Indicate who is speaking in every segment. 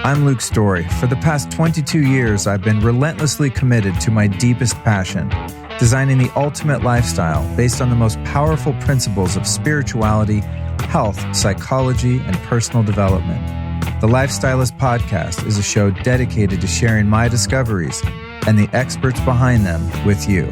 Speaker 1: I'm Luke Storey. For the past 22 years, I've been relentlessly committed to my deepest passion, designing the ultimate lifestyle based on the most powerful principles of spirituality, health, psychology, and personal development. The Life Stylist Podcast is a show dedicated to sharing my discoveries and the experts behind them with you.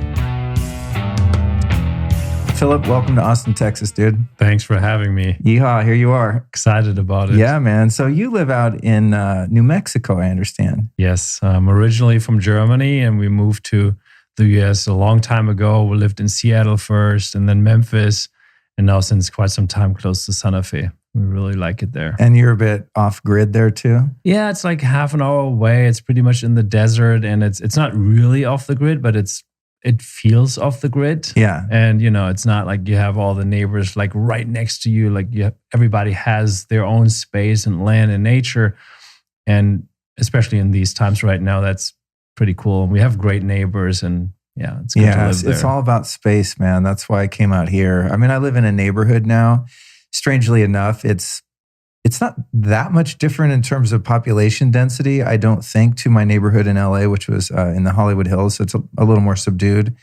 Speaker 1: Philipp, welcome to Austin, Texas, dude.
Speaker 2: Thanks for having me.
Speaker 1: Yeehaw, here you are.
Speaker 2: Excited about it.
Speaker 1: Yeah, man. So you live out in New Mexico, I understand.
Speaker 2: Yes, I'm originally from Germany and we moved to the US a long time ago. We lived in Seattle first and then Memphis, and now since quite some time close to Santa Fe. We really like it there.
Speaker 1: And you're a bit off grid there too?
Speaker 2: Yeah, it's like half an hour away. It's pretty much in the desert, and it's not really off the grid, but it feels off the grid.
Speaker 1: Yeah.
Speaker 2: And, it's not like you have all the neighbors like right next to you. Like everybody has their own space and land and nature. And especially in these times right now, that's pretty cool. And we have great neighbors, and yeah, it's good to live there.
Speaker 1: It's all about space, man. That's why I came out here. I mean, I live in a neighborhood now. Strangely enough, it's not that much different in terms of population density, I don't think, to my neighborhood in LA, which was in the Hollywood Hills. So it's a little more subdued.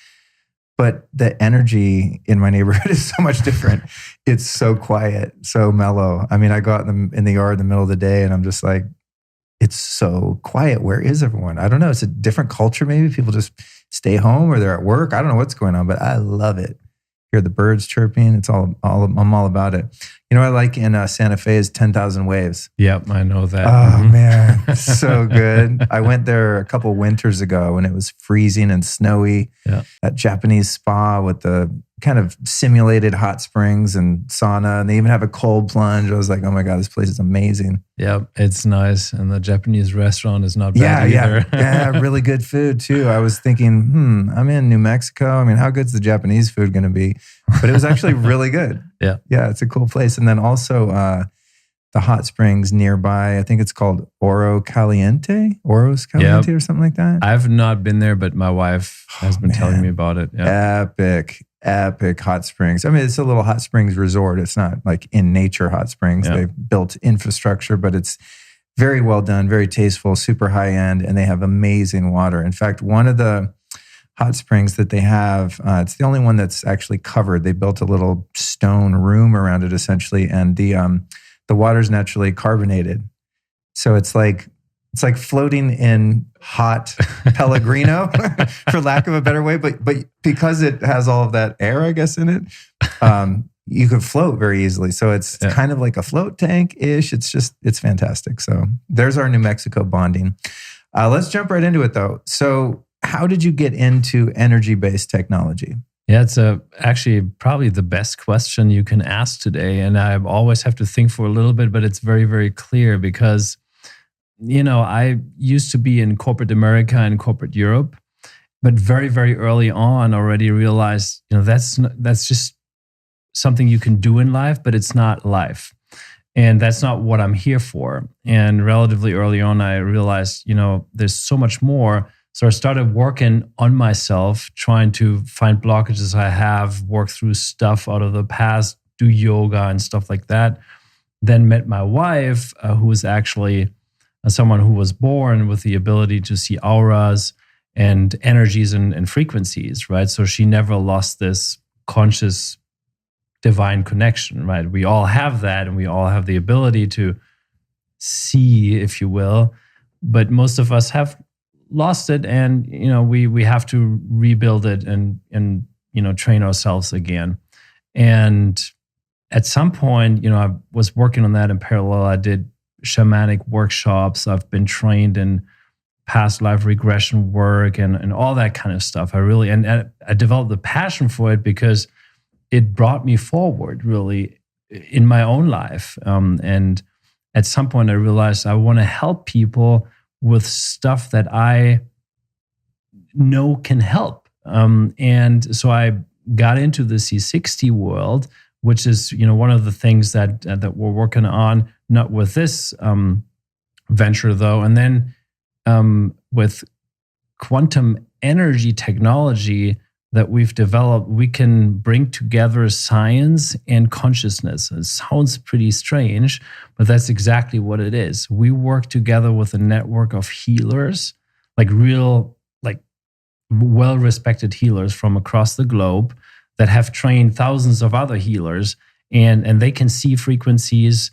Speaker 1: But the energy in my neighborhood is so much different. It's so quiet, so mellow. I mean, I go out in the yard in the middle of the day and I'm just like, it's so quiet. Where is everyone? I don't know. It's a different culture maybe. People just stay home or they're at work. I don't know what's going on, but I love it. Hear the birds chirping. It's I'm all about it. I like in Santa Fe is 10,000 Waves.
Speaker 2: Yep, I know that.
Speaker 1: Oh man, so good. I went there a couple winters ago when it was freezing and snowy.
Speaker 2: Yeah.
Speaker 1: That Japanese spa with the kind of simulated hot springs and sauna, and they even have a cold plunge. I was like, oh my God, this place is amazing.
Speaker 2: Yep, it's nice. And the Japanese restaurant is not bad either.
Speaker 1: Yeah, really good food too. I was thinking, I'm in New Mexico. I mean, how good's the Japanese food going to be? But it was actually really good.
Speaker 2: Yeah.
Speaker 1: Yeah, it's a cool place. And then also the hot springs nearby, I think it's called Oros Caliente or something like that.
Speaker 2: I've not been there, but my wife has been telling me about it.
Speaker 1: Yeah. Epic hot springs. I mean, it's a little hot springs resort. It's not like in nature hot springs.
Speaker 2: Yeah.
Speaker 1: They've built infrastructure, but it's very well done, very tasteful, super high end, and they have amazing water. In fact, one of the hot springs that they have, it's the only one that's actually covered. They built a little stone room around it essentially, and the water's naturally carbonated. So it's like floating in hot Pellegrino, for lack of a better way. But because it has all of that air, I guess, in it, you could float very easily. So it's kind of like a float tank-ish. It's fantastic. So there's our New Mexico bonding. Let's jump right into it though. So how did you get into energy-based technology?
Speaker 2: Yeah, it's actually probably the best question you can ask today. And I always have to think for a little bit, but it's very, very clear because I used to be in corporate America and corporate Europe, but very, very early on already realized, that's just something you can do in life, but it's not life. And that's not what I'm here for. And relatively early on, I realized, there's so much more. So I started working on myself, trying to find blockages I have, work through stuff out of the past, do yoga and stuff like that. Then met my wife, who was actually someone who was born with the ability to see auras and energies and frequencies, right? So she never lost this conscious divine connection, right? We all have that, and we all have the ability to see, if you will, but most of us have lost it, and we have to rebuild it and train ourselves again. And at some point, I was working on that in parallel. I did shamanic workshops. I've been trained in past life regression work and all that kind of stuff. I developed the passion for it because it brought me forward really in my own life. And at some point I realized I want to help people with stuff that I know can help. And so I got into the C60 world, which is, one of the things that we're working on, not with this venture though. And then with quantum energy technology, that we've developed, we can bring together science and consciousness. It sounds pretty strange, but that's exactly what it is. We work together with a network of healers, like real, like well-respected healers from across the globe that have trained thousands of other healers, and they can see frequencies.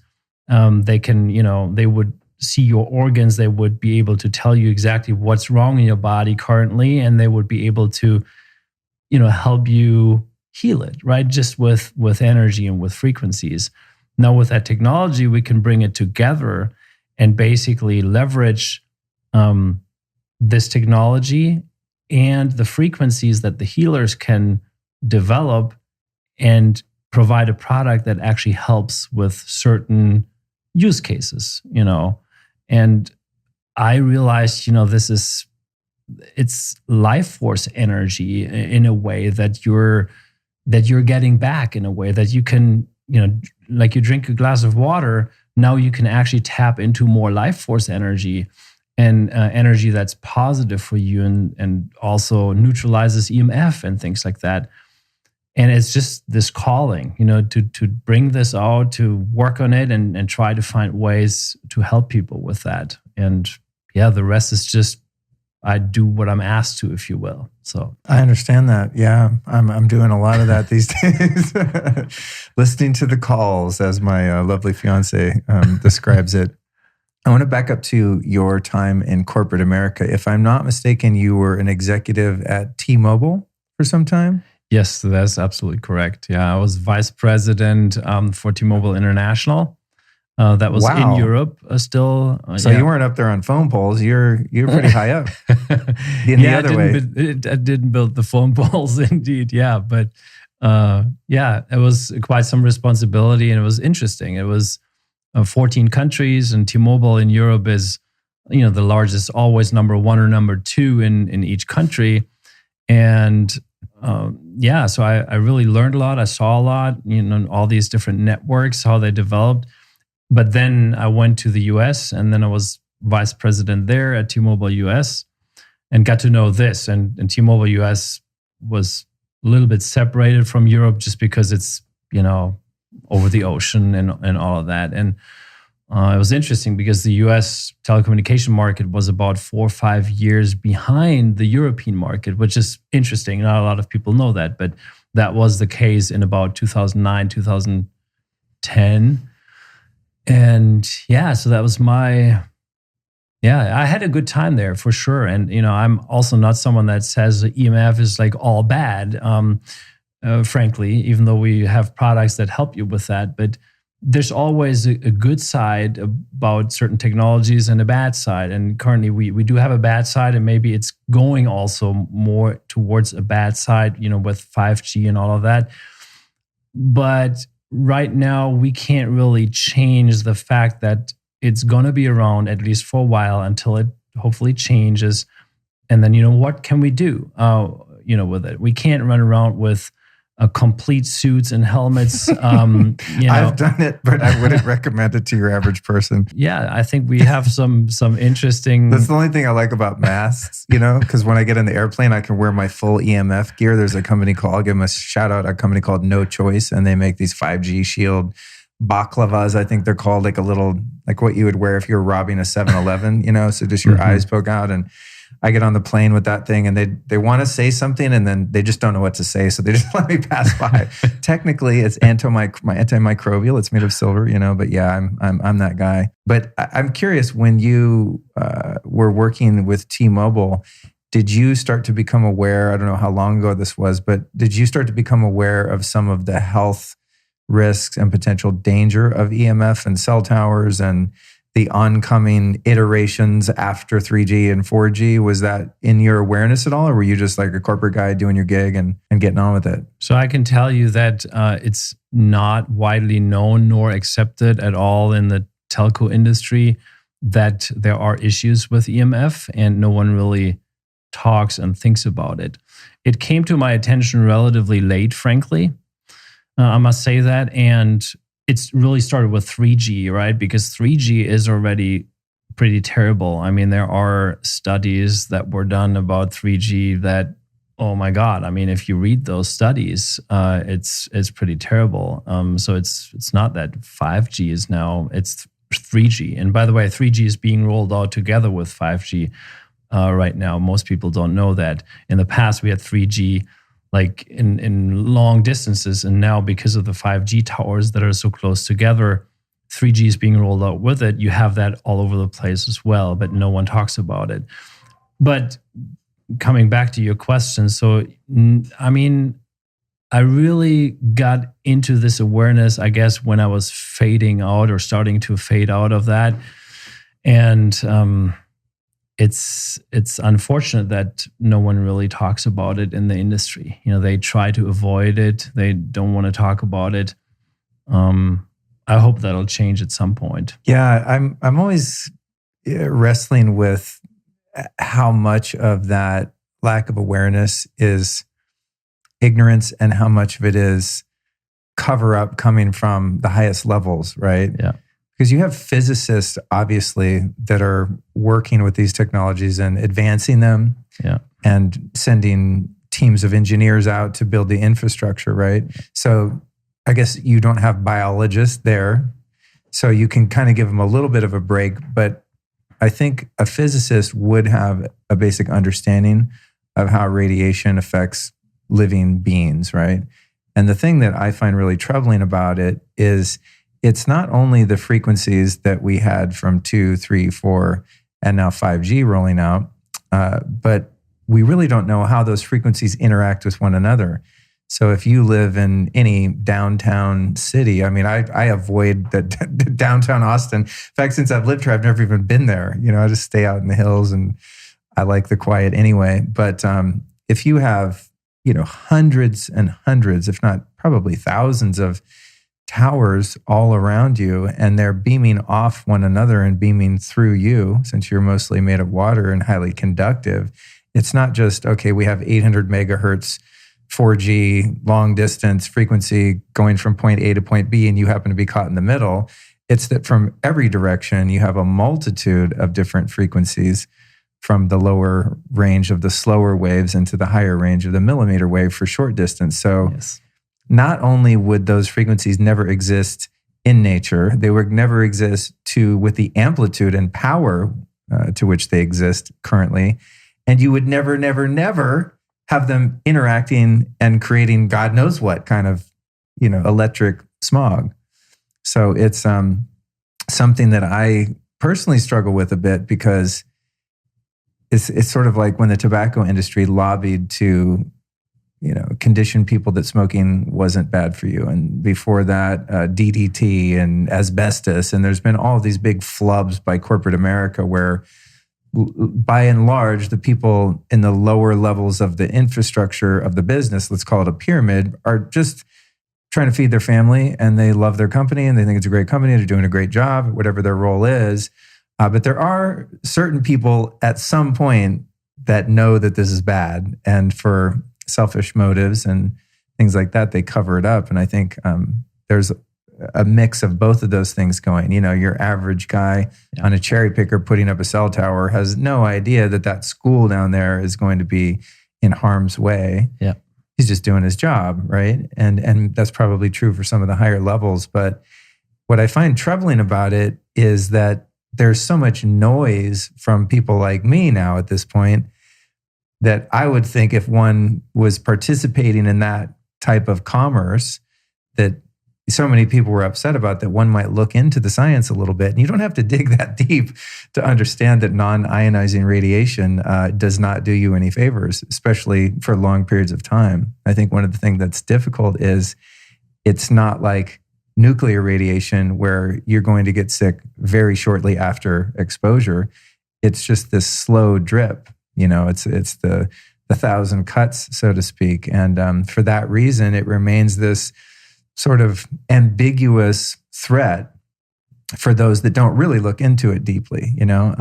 Speaker 2: They can, they would see your organs. They would be able to tell you exactly what's wrong in your body currently, and they would be able to help you heal it, right? Just with energy and with frequencies. Now, with that technology, we can bring it together and basically leverage this technology and the frequencies that the healers can develop and provide a product that actually helps with certain use cases, And I realized, it's life force energy in a way that you're getting back, in a way that you can, like you drink a glass of water, now you can actually tap into more life force energy and energy that's positive for you and also neutralizes EMF and things like that. And it's just this calling, to bring this out, to work on it and try to find ways to help people with that. And yeah, the rest is just, I do what I'm asked to, if you will. So
Speaker 1: I understand that. Yeah, I'm doing a lot of that these days. Listening to the calls, as my lovely fiance describes it. I want to back up to your time in corporate America. If I'm not mistaken, you were an executive at T-Mobile for some time?
Speaker 2: Yes, that's absolutely correct. Yeah, I was vice president for T-Mobile International. That was in Europe still.
Speaker 1: So you weren't up there on phone poles. You're pretty high up. In the other way.
Speaker 2: I didn't build the phone poles, indeed. Yeah, but it was quite some responsibility, and it was interesting. It was 14 countries, and T-Mobile in Europe is, the largest, always number one or number two in each country, and. So I really learned a lot. I saw a lot, all these different networks, how they developed. But then I went to the US, and then I was vice president there at T-Mobile US and got to know this. And T-Mobile US was a little bit separated from Europe just because it's, over the ocean and all of that. And it was interesting because the US telecommunication market was about 4 or 5 years behind the European market, which is interesting. Not a lot of people know that, but that was the case in about 2009, 2010. And so that was I had a good time there for sure. And, I'm also not someone that says EMF is like all bad, frankly, even though we have products that help you with that. But there's always a good side about certain technologies and a bad side. And currently we do have a bad side, and maybe it's going also more towards a bad side, with 5G and all of that. But right now, we can't really change the fact that it's going to be around at least for a while until it hopefully changes. And then, what can we do, with it? We can't run around with complete suits and helmets.
Speaker 1: I've done it, but I wouldn't recommend it to your average person.
Speaker 2: Yeah, I think we have some interesting...
Speaker 1: That's the only thing I like about masks, because when I get in the airplane, I can wear my full EMF gear. There's a company I'll give them a shout out, a company called No Choice, and they make these 5G shield baklavas, I think they're called, like a little, like what you would wear if you're robbing a 7-Eleven, so just your eyes poke out. And I get on the plane with that thing, and they want to say something, and then they just don't know what to say, so they just let me pass by. Technically, it's antimicrobial. It's made of silver, But yeah, I'm that guy. But I'm curious, when you were working with T-Mobile, did you start to become aware? I don't know how long ago this was, but did you start to become aware of some of the health risks and potential danger of EMF and cell towers and the oncoming iterations after 3G and 4G? Was that in your awareness at all, or were you just like a corporate guy doing your gig and getting on with it?
Speaker 2: So I can tell you that it's not widely known nor accepted at all in the telco industry that there are issues with EMF, and no one really talks and thinks about it. It came to my attention relatively late, frankly. I must say that. And it's really started with 3G, right? Because 3G is already pretty terrible. I mean, there are studies that were done about 3G that Oh my God! I mean, if you read those studies, it's pretty terrible. So it's not that 5G is now, it's 3G. And by the way, 3G is being rolled out together with 5G right now. Most people don't know that. In the past, we had 3G like in long distances, and now because of the 5G towers that are so close together, 3G is being rolled out with it. You have that all over the place as well, but no one talks about it. But coming back to your question, so I mean, I really got into this awareness, I guess, when I was fading out or starting to fade out of that. And it's unfortunate that no one really talks about it in the industry. You know, they try to avoid it. They don't want to talk about it. I hope that'll change at some point.
Speaker 1: Yeah, I'm always wrestling with how much of that lack of awareness is ignorance and how much of it is cover up coming from the highest levels, right?
Speaker 2: Yeah.
Speaker 1: Because you have physicists, obviously, that are working with these technologies and advancing them,
Speaker 2: yeah,
Speaker 1: and sending teams of engineers out to build the infrastructure, right? So I guess you don't have biologists there, so you can kind of give them a little bit of a break. But I think a physicist would have a basic understanding of how radiation affects living beings, right? And the thing that I find really troubling about it is it's not only the frequencies that we had from 2, 3, 4, and now 5G rolling out, but we really don't know how those frequencies interact with one another. So if you live in any downtown city, I mean, I avoid the downtown Austin. In fact, since I've lived here, I've never even been there. You know, I just stay out in the hills, and I like the quiet anyway. But if you have, you know, hundreds and hundreds, if not probably thousands of towers all around you, and they're beaming off one another and beaming through you, since you're mostly made of water and highly conductive, it's not just, okay, we have 800 megahertz 4G long distance frequency going from point A to point B, and you happen to be caught in the middle. It's that from every direction, you have a multitude of different frequencies, from the lower range of the slower waves into the higher range of the millimeter wave for short distance. So
Speaker 2: yes,
Speaker 1: not only would those frequencies never exist in nature, they would never exist with the amplitude and power to which they exist currently. And you would never, never, never have them interacting and creating God knows what kind of, you know, electric smog. So it's something that I personally struggle with a bit, because it's sort of like when the tobacco industry lobbied to, you know, condition people that smoking wasn't bad for you. And before that, DDT and asbestos. And there's been all these big flubs by corporate America where, by and large, the people in the lower levels of the infrastructure of the business, let's call it a pyramid, are just trying to feed their family, and they love their company and they think it's a great company. They're doing a great job, whatever their role is. But there are certain people at some point that know that this is bad, and for selfish motives and things like that, they cover it up. And I think there's a mix of both of those things going. You know, your average guy on a cherry picker putting up a cell tower has no idea that that school down there is going to be in harm's way.
Speaker 2: Yeah,
Speaker 1: he's just doing his job, right? And that's probably true for some of the higher levels. But what I find troubling about it is that there's so much noise from people like me now at this point, that I would think if one was participating in that type of commerce, that so many people were upset about, that one might look into the science a little bit. And you don't have to dig that deep to understand that non-ionizing radiation does not do you any favors, especially for long periods of time. I think one of the things that's difficult is it's not like nuclear radiation where you're going to get sick very shortly after exposure. It's just this slow drip. You know, it's the 1,000 cuts, so to speak. And for that reason, it remains this sort of ambiguous threat for those that don't really look into it deeply, you know?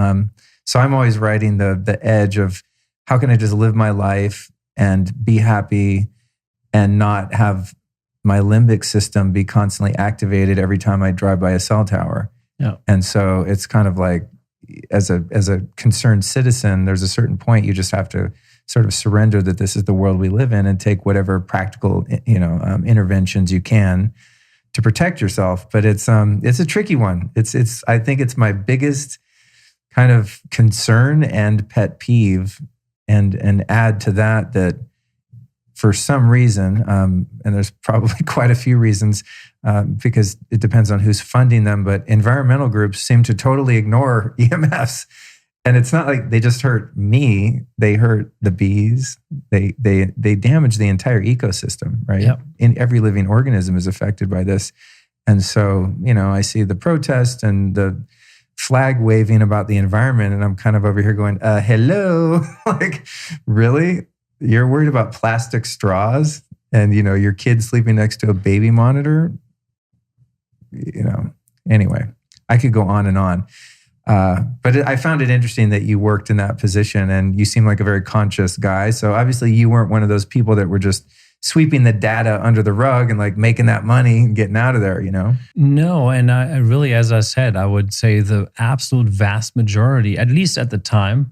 Speaker 1: So I'm always riding the edge of, how can I just live my life and be happy and not have my limbic system be constantly activated every time I drive by a cell tower?
Speaker 2: Yeah.
Speaker 1: And so it's kind of like, as a concerned citizen, there's a certain point you just have to sort of surrender that this is the world we live in and take whatever practical, interventions you can to protect yourself. But it's a tricky one. I think it's my biggest kind of concern and pet peeve, and add to that for some reason, and there's probably quite a few reasons, because it depends on who's funding them, but environmental groups seem to totally ignore EMFs. And it's not like they just hurt me, they hurt the bees. They damage the entire ecosystem, right?
Speaker 2: Yep.
Speaker 1: Every living organism is affected by this. And so, I see the protest and the flag waving about the environment, and I'm kind of over here going, hello, like, really? You're worried about plastic straws and, your kid sleeping next to a baby monitor? Anyway, I could go on and on. But I found it interesting that you worked in that position, and you seem like a very conscious guy. So obviously you weren't one of those people that were just sweeping the data under the rug and like making that money and getting out of there,
Speaker 2: No, and I really, as I said, I would say the absolute vast majority, at least at the time,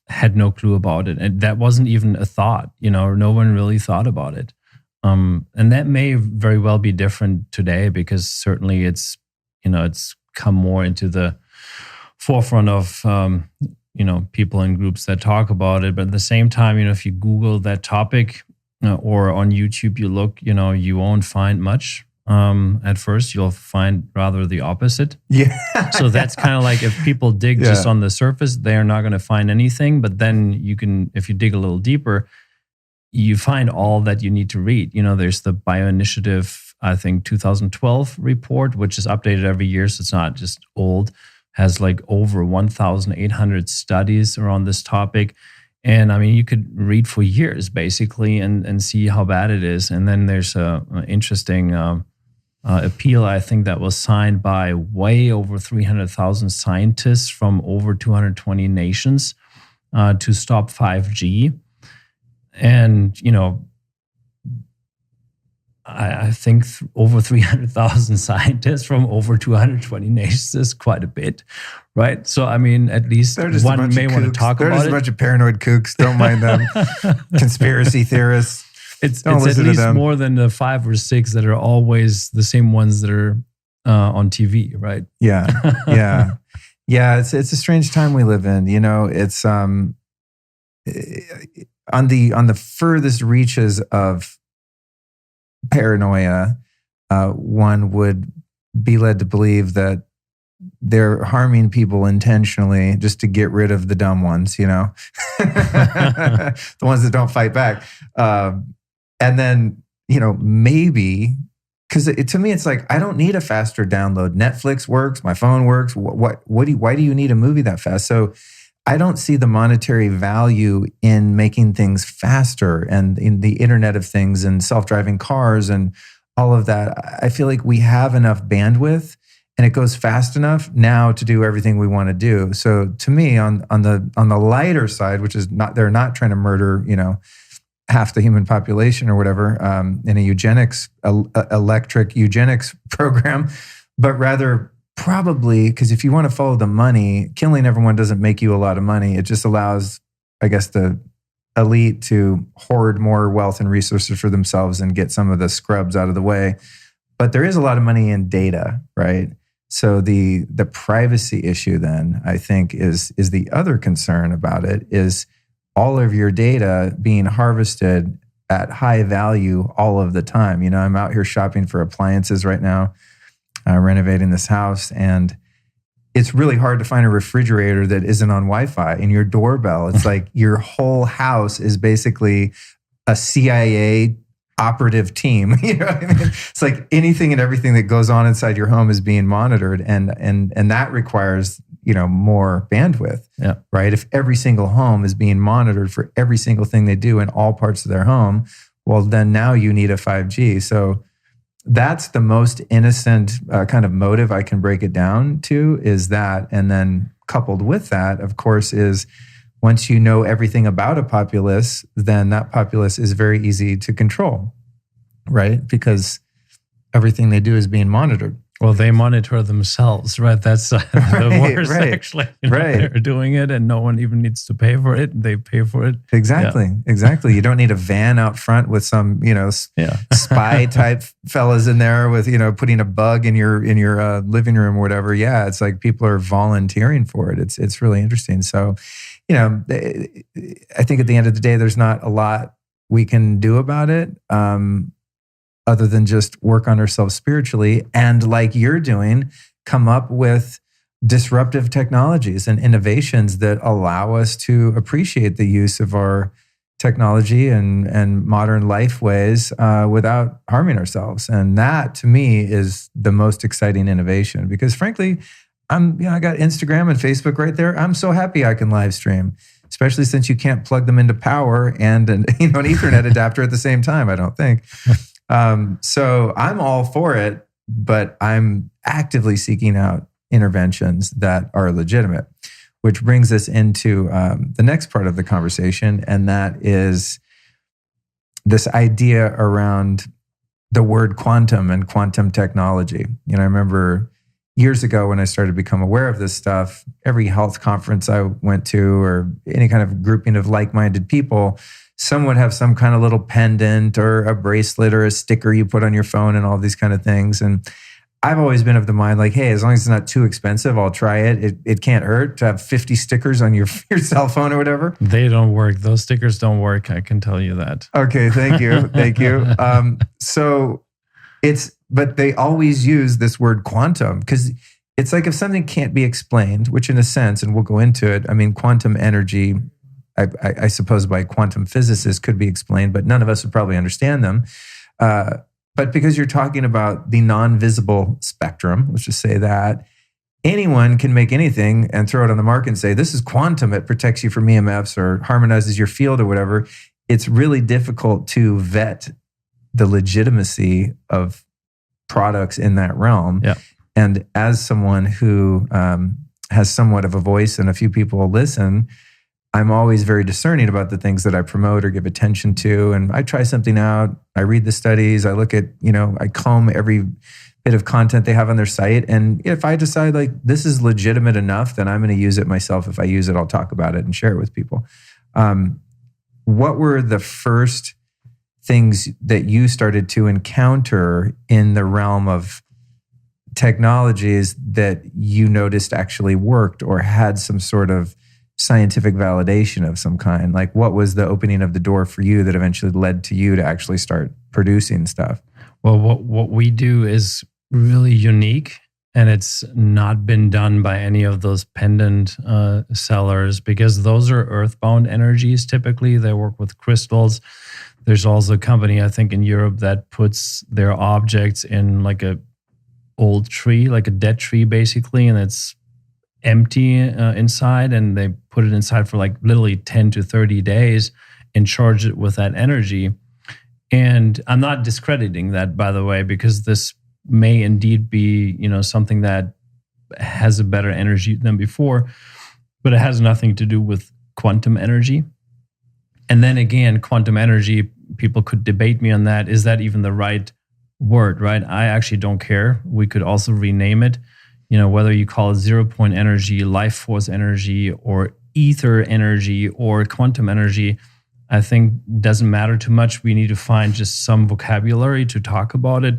Speaker 2: had no clue about it. And that wasn't even a thought, no one really thought about it. And that may very well be different today, because certainly it's come more into the forefront of, people and groups that talk about it. But at the same time, if you Google that topic or on YouTube, you look, you won't find much. At first, you'll find rather the opposite.
Speaker 1: Yeah.
Speaker 2: So that's kind of like, if people dig just on the surface, they're not going to find anything. But then if you dig a little deeper, you find all that you need to read. There's the Bioinitiative, I think 2012 report, which is updated every year. So it's not just old, has like over 1,800 studies around this topic. And I mean, you could read for years basically and see how bad it is. And then there's an interesting appeal, I think, that was signed by way over 300,000 scientists from over 220 nations to stop 5G. And, I think over 300,000 scientists from over 220 nations is quite a bit, right? So, I mean, at least one may want to talk about it.
Speaker 1: They're just a bunch of paranoid kooks. Don't mind them. Conspiracy theorists.
Speaker 2: It's at least more than the 5 or 6 that are always the same ones that are on TV, right?
Speaker 1: Yeah. It's a strange time we live in. It's on the furthest reaches of paranoia, one would be led to believe that they're harming people intentionally just to get rid of the dumb ones, the ones that don't fight back. And then, maybe, because to me, it's like, I don't need a faster download. Netflix works, my phone works. Why do you need a movie that fast? So I don't see the monetary value in making things faster and in the Internet of Things and self-driving cars and all of that. I feel like we have enough bandwidth and it goes fast enough now to do everything we want to do. So to me, on the lighter side, which is they're not trying to murder, half the human population or whatever in a electric eugenics program, but rather probably, because if you want to follow the money, killing everyone doesn't make you a lot of money. It just allows, I guess, the elite to hoard more wealth and resources for themselves and get some of the scrubs out of the way. But there is a lot of money in data, right? So the privacy issue then, I think, is the other concern about it, is all of your data being harvested at high value all of the time. I'm out here shopping for appliances right now, renovating this house, and it's really hard to find a refrigerator that isn't on Wi-Fi. And your doorbell, it's like your whole house is basically a CIA operative team. You know what I mean? It's like anything and everything that goes on inside your home is being monitored, and that requires more bandwidth.
Speaker 2: Yeah.
Speaker 1: Right. If every single home is being monitored for every single thing they do in all parts of their home, well, then now you need a 5G. So that's the most innocent kind of motive I can break it down to, is that. And then coupled with that, of course, is once you know everything about a populace, then that populace is very easy to control, right? Because everything they do is being monitored.
Speaker 2: Well, they monitor themselves, right? That's the worst, actually.
Speaker 1: Right.
Speaker 2: They're doing it and no one even needs to pay for it. They pay for it.
Speaker 1: Exactly. You don't need a van out front with some, spy type fellas in there with, putting a bug in your living room or whatever. Yeah, it's like people are volunteering for it. It's really interesting. So, I think at the end of the day, there's not a lot we can do about it. Other than just work on ourselves spiritually and, like you're doing, come up with disruptive technologies and innovations that allow us to appreciate the use of our technology and modern life ways without harming ourselves. And that, to me, is the most exciting innovation because, frankly, I got Instagram and Facebook right there. I'm so happy I can live stream, especially since you can't plug them into power and an Ethernet adapter at the same time, I don't think. So I'm all for it, but I'm actively seeking out interventions that are legitimate, which brings us into the next part of the conversation. And that is this idea around the word quantum and quantum technology. I remember years ago when I started to become aware of this stuff, every health conference I went to or any kind of grouping of like-minded people, some would have some kind of little pendant or a bracelet or a sticker you put on your phone and all these kind of things. And I've always been of the mind like, hey, as long as it's not too expensive, I'll try it. It can't hurt to have 50 stickers on your cell phone or whatever.
Speaker 2: They don't work. Those stickers don't work. I can tell you that.
Speaker 1: Okay, thank you. Thank you. But they always use this word quantum because it's like if something can't be explained, which in a sense, and we'll go into it, quantum energy, I suppose by quantum physicists could be explained, but none of us would probably understand them. But because you're talking about the non-visible spectrum, let's just say that, anyone can make anything and throw it on the market and say, this is quantum, it protects you from EMFs or harmonizes your field or whatever. It's really difficult to vet the legitimacy of products in that realm.
Speaker 2: Yeah.
Speaker 1: And as someone who has somewhat of a voice and a few people listen, I'm always very discerning about the things that I promote or give attention to. And I try something out. I read the studies. I look at, I comb every bit of content they have on their site. And if I decide like this is legitimate enough, then I'm going to use it myself. If I use it, I'll talk about it and share it with people. What were the first things that you started to encounter in the realm of technologies that you noticed actually worked or had some sort of scientific validation of some kind? Like, what was the opening of the door for you that eventually led to you to actually start producing stuff?
Speaker 2: Well, what we do is really unique, and it's not been done by any of those pendant sellers because those are earthbound energies. Typically, they work with crystals. There's also a company, I think, in Europe that puts their objects in like a old tree, like a dead tree, basically, and it's empty inside, and they put it inside for like literally 10 to 30 days and charge it with that energy. And I'm not discrediting that, by the way, because this may indeed be, something that has a better energy than before, but it has nothing to do with quantum energy. And then again, quantum energy, people could debate me on that. Is that even the right word, right? I actually don't care. We could also rename it. Whether you call it 0-point energy, life force energy, or ether energy, or quantum energy, I think doesn't matter too much. We need to find just some vocabulary to talk about it.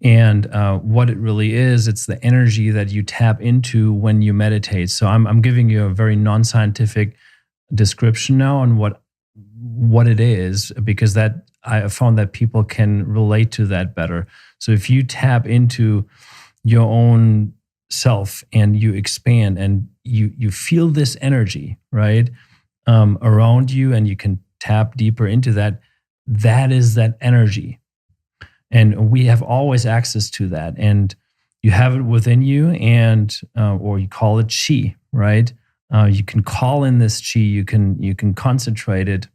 Speaker 2: And what it really is, it's the energy that you tap into when you meditate. So I'm giving you a very non-scientific description now on what it is, because that I found that people can relate to that better. So if you tap into your own self and you expand and you feel this energy, right, around you, and you can tap deeper into that, that is that energy. And we have always access to that. And you have it within you, and or you call it chi, right? You can call in this chi, you can concentrate it.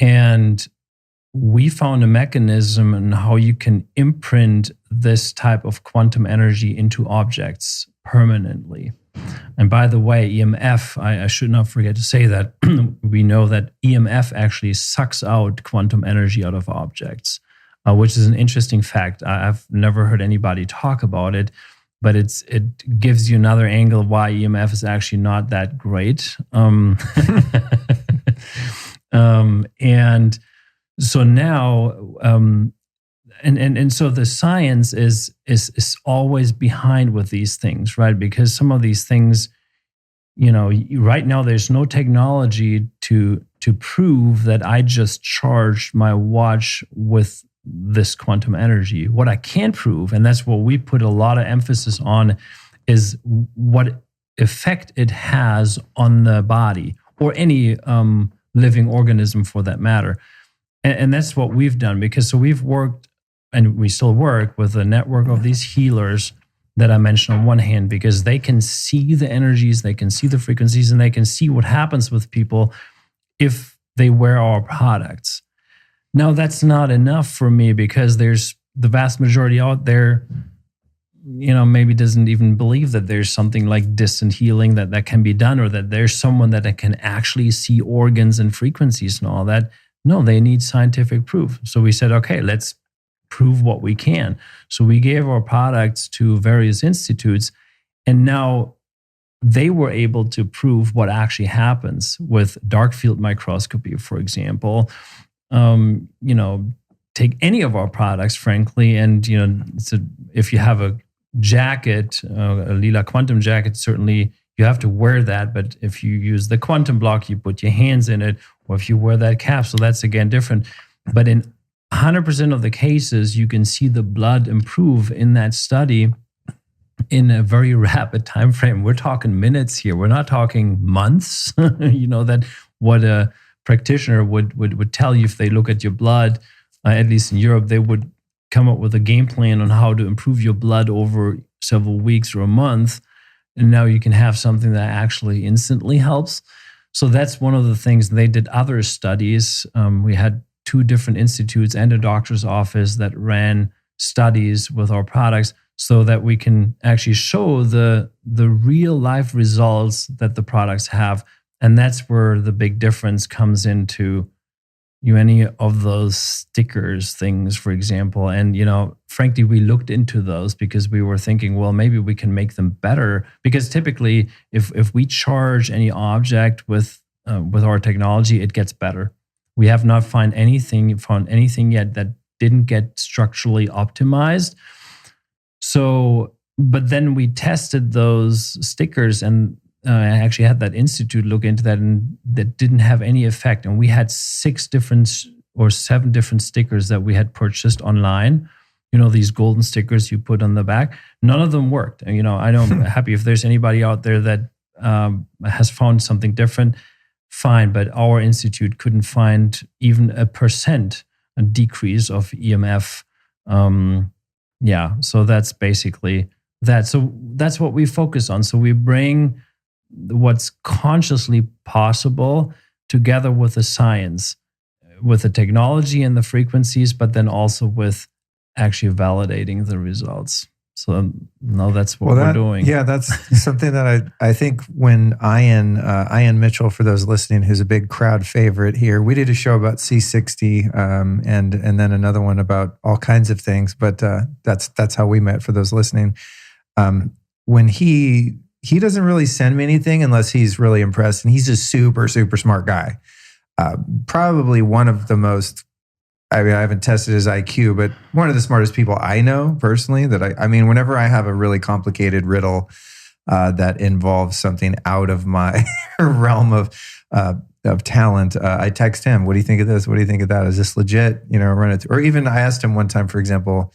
Speaker 2: And we found a mechanism in how you can imprint this type of quantum energy into objects permanently. And by the way, EMF, I should not forget to say that we know that EMF actually sucks out quantum energy out of objects. which is an interesting fact. I've never heard anybody talk about it, but it gives you another angle of why EMF is actually not that great. And so now, and so the science is always behind with these things, right? Because some of these things, right now there's no technology to prove that I just charged my watch with this quantum energy. What I can prove, and that's what we put a lot of emphasis on, is what effect it has on the body or any living organism for that matter. And that's what we've done, because so we've worked, and we still work with a network of these healers that I mentioned on one hand, because they can see the energies, they can see the frequencies, and they can see what happens with people if they wear our products. Now, that's not enough for me, because there's the vast majority out there, maybe doesn't even believe that there's something like distant healing that can be done, or that there's someone that can actually see organs and frequencies and all that. No, they need scientific proof. So we said, okay, let's prove what we can. So we gave our products to various institutes, and now they were able to prove what actually happens with dark field microscopy, for example. Take any of our products, frankly, and so if you have a jacket, a Leela Quantum jacket, certainly you have to wear that. But if you use the quantum block, you put your hands in it, or if you wear that capsule, that's again different. But in 100% of the cases, you can see the blood improve in that study in a very rapid time frame. We're talking minutes here. We're not talking months. That what a practitioner would tell you if they look at your blood, at least in Europe, they would come up with a game plan on how to improve your blood over several weeks or a month. And now you can have something that actually instantly helps. So that's one of the things. They did other studies. We had 2 different institutes and a doctor's office that ran studies with our products so that we can actually show the real life results that the products have. And that's where the big difference comes into any of those stickers things, for example. And, frankly, we looked into those because we were thinking, well, maybe we can make them better. Because typically, if we charge any object with our technology, it gets better. We have not found anything yet that didn't get structurally optimized. So, but then we tested those stickers, and I actually had that institute look into that, and that didn't have any effect. And we had 7 different stickers that we had purchased online. These golden stickers you put on the back. None of them worked. And, I'm happy if there's anybody out there that has found something different. Fine, but our institute couldn't find even a decrease of EMF. So that's basically that. So that's what we focus on. So we bring what's consciously possible together with the science, with the technology and the frequencies, but then also with actually validating the results. So no, that's what we're doing.
Speaker 1: Yeah, that's something that I think when Ian Mitchell, for those listening, who's a big crowd favorite here, we did a show about C60 and then another one about all kinds of things. But that's how we met, for those listening. When he doesn't really send me anything unless he's really impressed, and he's a super, super smart guy. Probably one of the most, I haven't tested his IQ, but one of the smartest people I know personally. Whenever I have a really complicated riddle that involves something out of my realm of talent, I text him, what do you think of this? What do you think of that? Is this legit? Run it through. Or even I asked him one time, for example,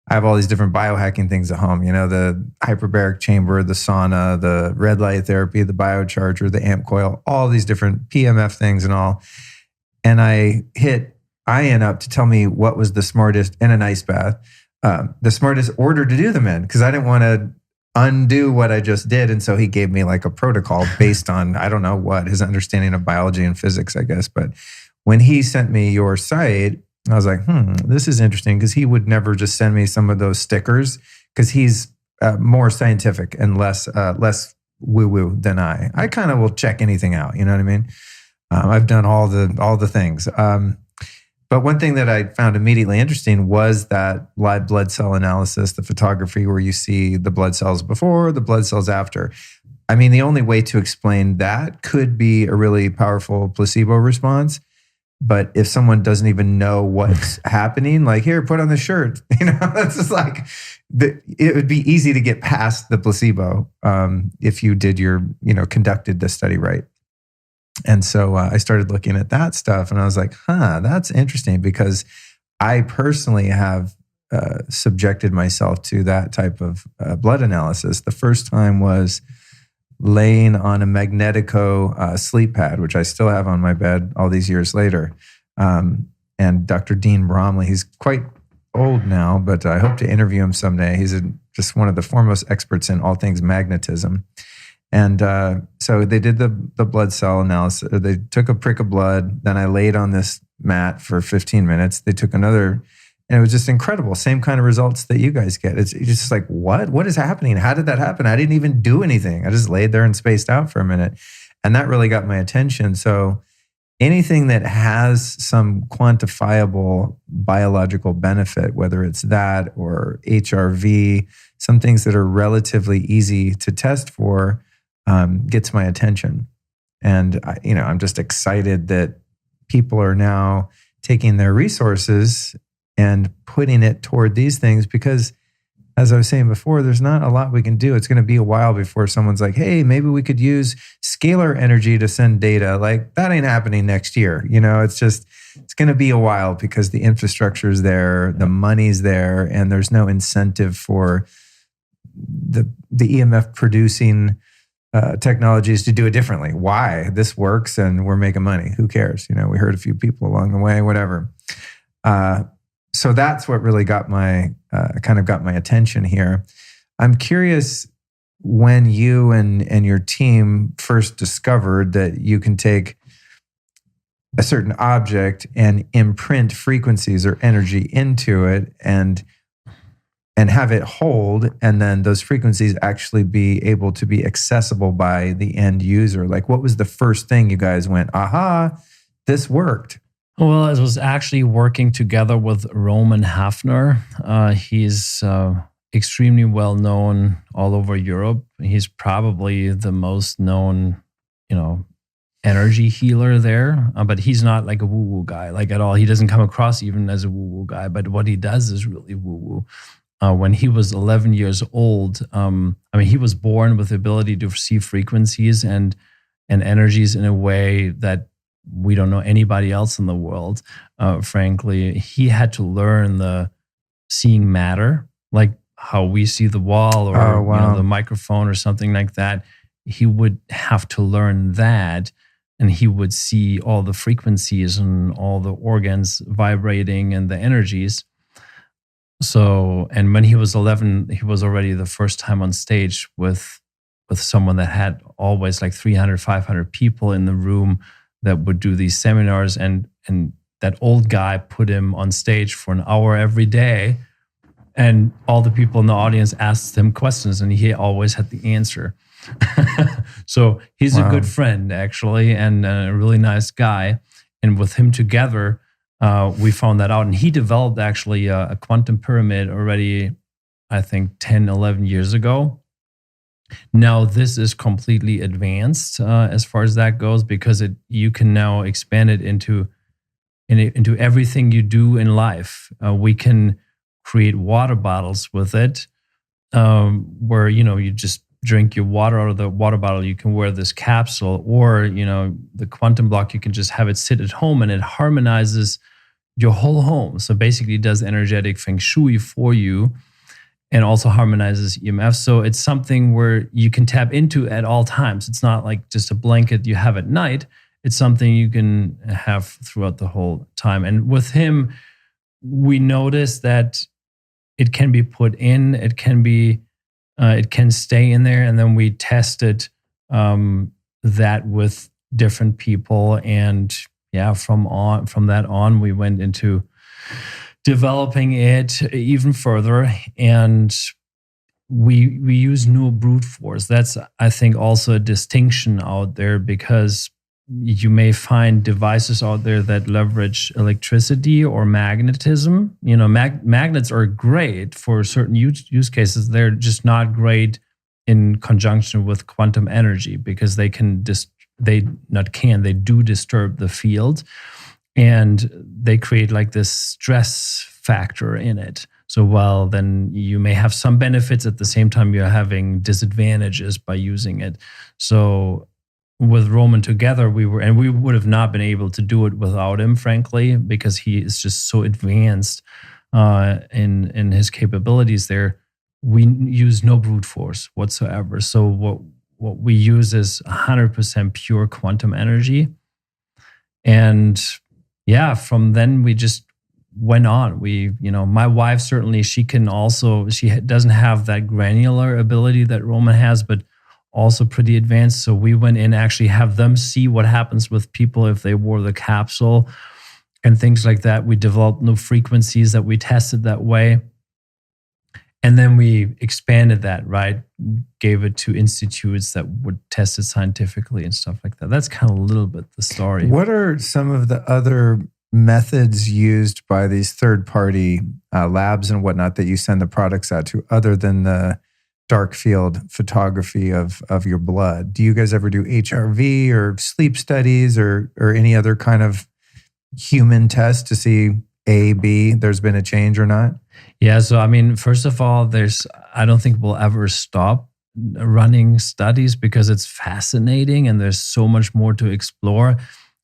Speaker 1: I have all these different biohacking things at home, the hyperbaric chamber, the sauna, the red light therapy, the biocharger, the amp coil, all these different PMF things and all. And I hit Ian up to tell me what was the smartest, in an ice bath, the smartest order to do them in, because I didn't want to undo what I just did. And so he gave me like a protocol based on, I don't know what, his understanding of biology and physics, I guess. But when he sent me your site, I was like, this is interesting, because he would never just send me some of those stickers, because he's more scientific and less woo-woo than I. I kind of will check anything out, you know what I mean? I've done all the things. But one thing that I found immediately interesting was that live blood cell analysis, the photography where you see the blood cells before, the blood cells after. I mean, the only way to explain that could be a really powerful placebo response. But if someone doesn't even know what's happening, like, here, put on the shirt, that's just like, it would be easy to get past the placebo if you did conducted the study right. And so I started looking at that stuff and I was like, that's interesting, because I personally have subjected myself to that type of blood analysis. The first time was laying on a Magnetico sleep pad, which I still have on my bed all these years later. And Dr. Dean Bromley, he's quite old now, but I hope to interview him someday. He's just one of the foremost experts in all things magnetism. And so they did the blood cell analysis. They took a prick of blood. Then I laid on this mat for 15 minutes. They took another, and it was just incredible. Same kind of results that you guys get. It's just like, what is happening? How did that happen? I didn't even do anything. I just laid there and spaced out for a minute. And that really got my attention. So anything that has some quantifiable biological benefit, whether it's that or HRV, some things that are relatively easy to test for, gets my attention. And I'm just excited that people are now taking their resources and putting it toward these things, because as I was saying before, there's not a lot we can do. It's going to be a while before someone's like, hey, maybe we could use scalar energy to send data. Like, that ain't happening next year. It's going to be a while, because the infrastructure is there, the money's there, and there's no incentive for the EMF producing technologies to do it differently. Why? This works and we're making money. Who cares? We hurt a few people along the way, whatever. So that's what really got my attention here. I'm curious, when you and your team first discovered that you can take a certain object and imprint frequencies or energy into it and have it hold, and then those frequencies actually be able to be accessible by the end user. Like, what was the first thing you guys went, aha, this worked?
Speaker 2: Well, it was actually working together with Roman Hafner. He's extremely well known all over Europe. He's probably the most known, energy healer there. But he's not like a woo-woo guy, like at all. He doesn't come across even as a woo-woo guy. But what he does is really woo-woo. When he was 11 years old, he was born with the ability to receive frequencies and energies in a way that we don't know anybody else in the world. Frankly, he had to learn the seeing matter, like how we see the wall or the microphone or something like that. He would have to learn that, and he would see all the frequencies and all the organs vibrating and the energies. So, and when he was 11, he was already the first time on stage with someone that had always like 300, 500 people in the room that would do these seminars. And that old guy put him on stage for an hour every day. And all the people in the audience asked him questions, and he always had the answer. So he's a good friend, actually, and a really nice guy. And with him together, we found that out. And he developed actually a quantum pyramid already, I think, 10, 11 years ago. Now, this is completely advanced as far as that goes, because you can now expand it into everything you do in life. We can create water bottles with it, where you just drink your water out of the water bottle. You can wear this capsule, or the quantum block. You can just have it sit at home, and it harmonizes your whole home. So basically, it does energetic feng shui for you, and also harmonizes EMF. So it's something where you can tap into at all times. It's not like just a blanket you have at night. It's something you can have throughout the whole time. And with him, we noticed that it can be put in, it can stay in there. And then we tested that with different people. And from that on, we went into developing it even further, and we use no brute force. That's, I think, also a distinction out there, because you may find devices out there that leverage electricity or magnetism. Magnets are great for certain use cases. They're just not great in conjunction with quantum energy because they do disturb the field, and they create like this stress factor in it. So while then you may have some benefits, at the same time you're having disadvantages by using it. So with Roman together, we would have not been able to do it without him, frankly, because he is just so advanced in his capabilities there. We use no brute force whatsoever. So what we use is 100% pure quantum energy. And yeah, from then we just went on. My wife, certainly, she doesn't have that granular ability that Roman has, but also pretty advanced. So we went in, actually have them see what happens with people if they wore the capsule and things like that. We developed new frequencies that we tested that way. And then we expanded that, right? Gave it to institutes that would test it scientifically and stuff like that. That's kind of a little bit the story.
Speaker 1: What are some of the other methods used by these third-party labs and whatnot that you send the products out to, other than the dark field photography of your blood? Do you guys ever do HRV or sleep studies or any other kind of human test to see A, B, there's been a change or not?
Speaker 2: Yeah, so I mean, first of all, I don't think we'll ever stop running studies because it's fascinating and there's so much more to explore.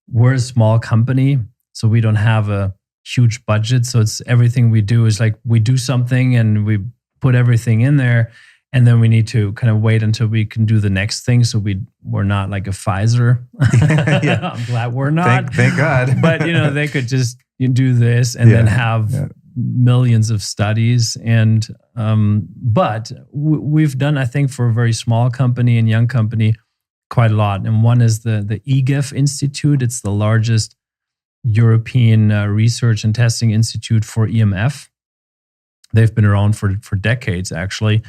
Speaker 2: We're a small company, so we don't have a huge budget. So it's everything we do is like we do something and we put everything in there. And then we need to kind of wait until we can do the next thing. So we're not like a Pfizer. Yeah. I'm glad we're not.
Speaker 1: Thank God.
Speaker 2: But they could just do this and then have millions of studies. And but we've done, I think, for a very small company and young company, quite a lot. And one is the EGIF Institute. It's the largest European research and testing institute for EMF. They've been around for decades, actually.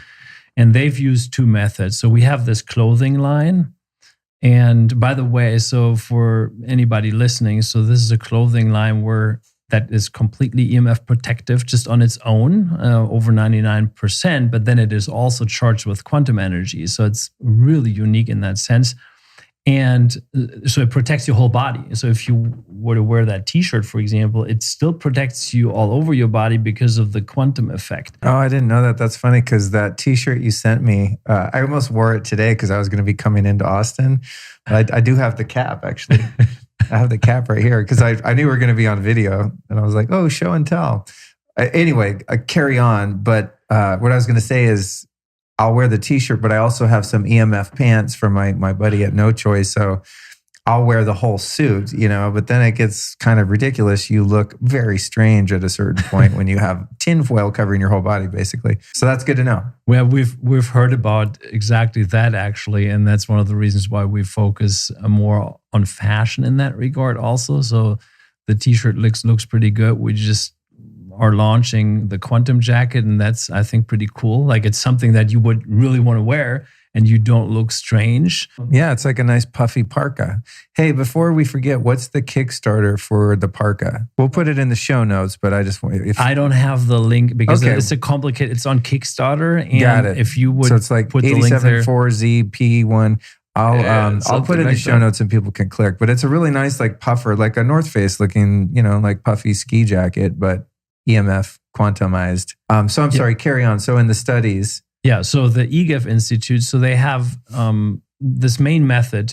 Speaker 2: And they've used two methods. So we have this clothing line. And by the way, so for anybody listening, so this is a clothing line that is completely EMF protective just on its own, over 99%, but then it is also charged with quantum energy. So it's really unique in that sense. And so it protects your whole body. So if you were to wear that t-shirt, for example, it still protects you all over your body because of the quantum effect.
Speaker 1: Oh, I didn't know that. That's funny because that t-shirt you sent me, I almost wore it today because I was going to be coming into Austin. But I do have the cap, actually. I have the cap right here because I knew we were going to be on video. And I was like, oh, show and tell. Anyway, I carry on. But what I was going to say is, I'll wear the t-shirt, but I also have some EMF pants from my buddy at No Choice. So I'll wear the whole suit, but then it gets kind of ridiculous. You look very strange at a certain point when you have tinfoil covering your whole body, basically. So that's good to know.
Speaker 2: Well, we've heard about exactly that, actually. And that's one of the reasons why we focus more on fashion in that regard also. So the t-shirt looks pretty good. We just are launching the quantum jacket, and that's, I think, pretty cool. Like, it's something that you would really want to wear and you don't look strange.
Speaker 1: Yeah, it's like a nice puffy parka. Hey, before we forget, what's the Kickstarter for the parka? We'll put it in the show notes, but I just want...
Speaker 2: I don't have the link because it's a complicated... It's on Kickstarter. And
Speaker 1: got it.
Speaker 2: If you would
Speaker 1: so it's like
Speaker 2: put the link there...
Speaker 1: 874ZP1. I'll put it in the show notes and people can click. But it's a really nice like puffer, like a North Face looking, like puffy ski jacket, but EMF quantumized. So I'm sorry, carry on. So in the studies...
Speaker 2: Yeah, so the EGIF Institute, so they have this main method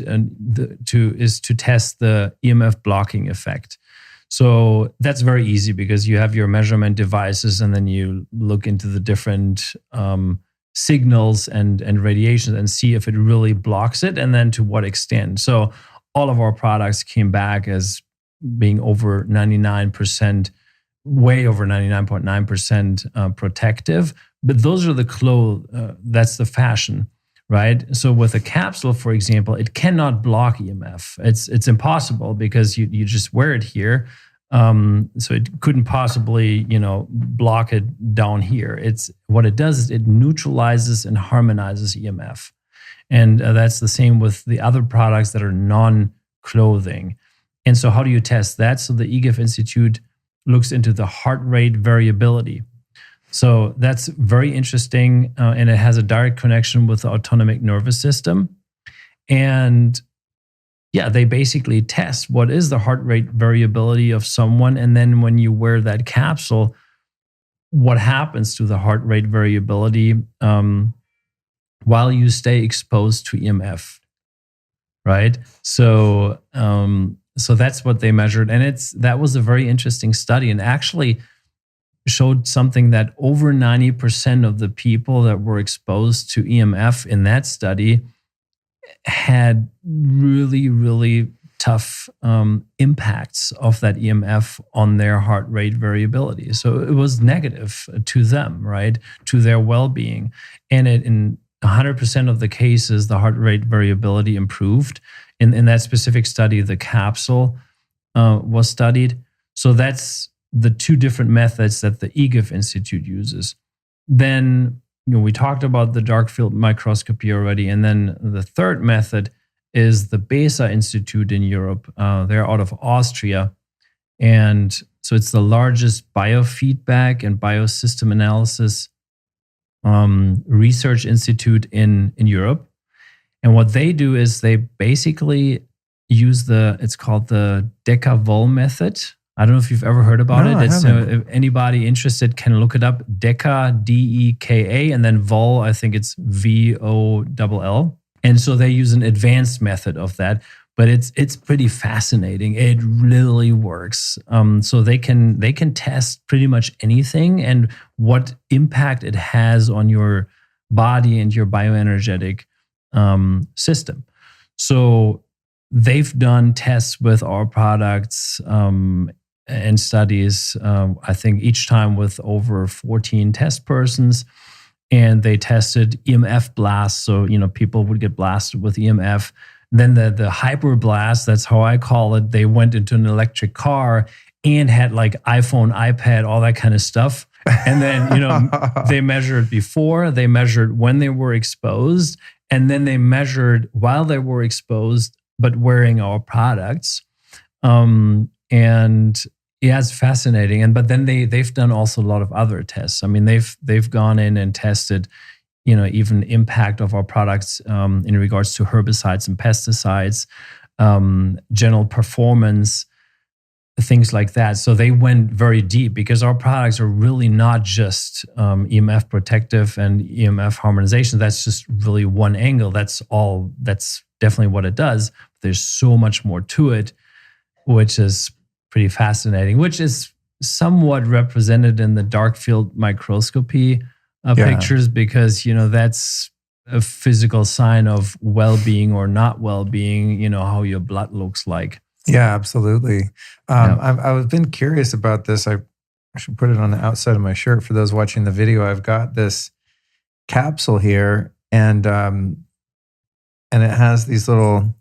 Speaker 2: is to test the EMF blocking effect. So that's very easy because you have your measurement devices and then you look into the different signals and radiations and see if it really blocks it and then to what extent. So all of our products came back as being over 99%, way over 99.9% protective. But those are the clothes, that's the fashion, right? So with a capsule, for example, it cannot block EMF. It's impossible because you just wear it here. So it couldn't possibly, block it down here. It's what it does is it neutralizes and harmonizes EMF. And that's the same with the other products that are clothing. And so how do you test that? So the eGIF Institute looks into the heart rate variability. So that's very interesting, and it has a direct connection with the autonomic nervous system. And yeah, they basically test what is the heart rate variability of someone. And then when you wear that capsule, what happens to the heart rate variability while you stay exposed to EMF, right? So that's what they measured. And that was a very interesting study, and actually showed something that over 90% of the people that were exposed to EMF in that study had really, really tough impacts of that EMF on their heart rate variability. So it was negative to them, right? To their well-being. And in 100% of the cases, the heart rate variability improved. In that specific study, the capsule was studied. So that's the two different methods that the eGIF Institute uses. Then we talked about the dark field microscopy already. And then the third method is the BESA Institute in Europe. They're out of Austria. And so it's the largest biofeedback and biosystem analysis research institute in Europe. And what they do is they basically use it's called the Deca-Vol method. I don't know if you've ever heard about it. If anybody interested can look it up. Deca, D-E-K-A, and then Vol, I think it's V-O-L-L. And so they use an advanced method of that, but it's pretty fascinating. It really works. So they can test pretty much anything and what impact it has on your body and your bioenergetic system. So they've done tests with our products and studies, I think each time with over 14 test persons. And they tested EMF blasts. So, people would get blasted with EMF. Then the hyper blast, that's how I call it, they went into an electric car and had like iPhone, iPad, all that kind of stuff. And then, they measured before, they measured when they were exposed, and then they measured while they were exposed, but wearing our products. And yeah, it's fascinating. But then they've done also a lot of other tests. I mean, they've gone in and tested, even impact of our products in regards to herbicides and pesticides, general performance, things like that. So they went very deep because our products are really not just EMF protective and EMF harmonization. That's just really one angle. That's definitely what it does. There's so much more to it, which is pretty fascinating, which is somewhat represented in the dark field microscopy pictures, because, that's a physical sign of well-being or not well-being, how your blood looks like.
Speaker 1: Yeah, absolutely. I've been curious about this. I should put it on the outside of my shirt for those watching the video. I've got this capsule here, and it has these little,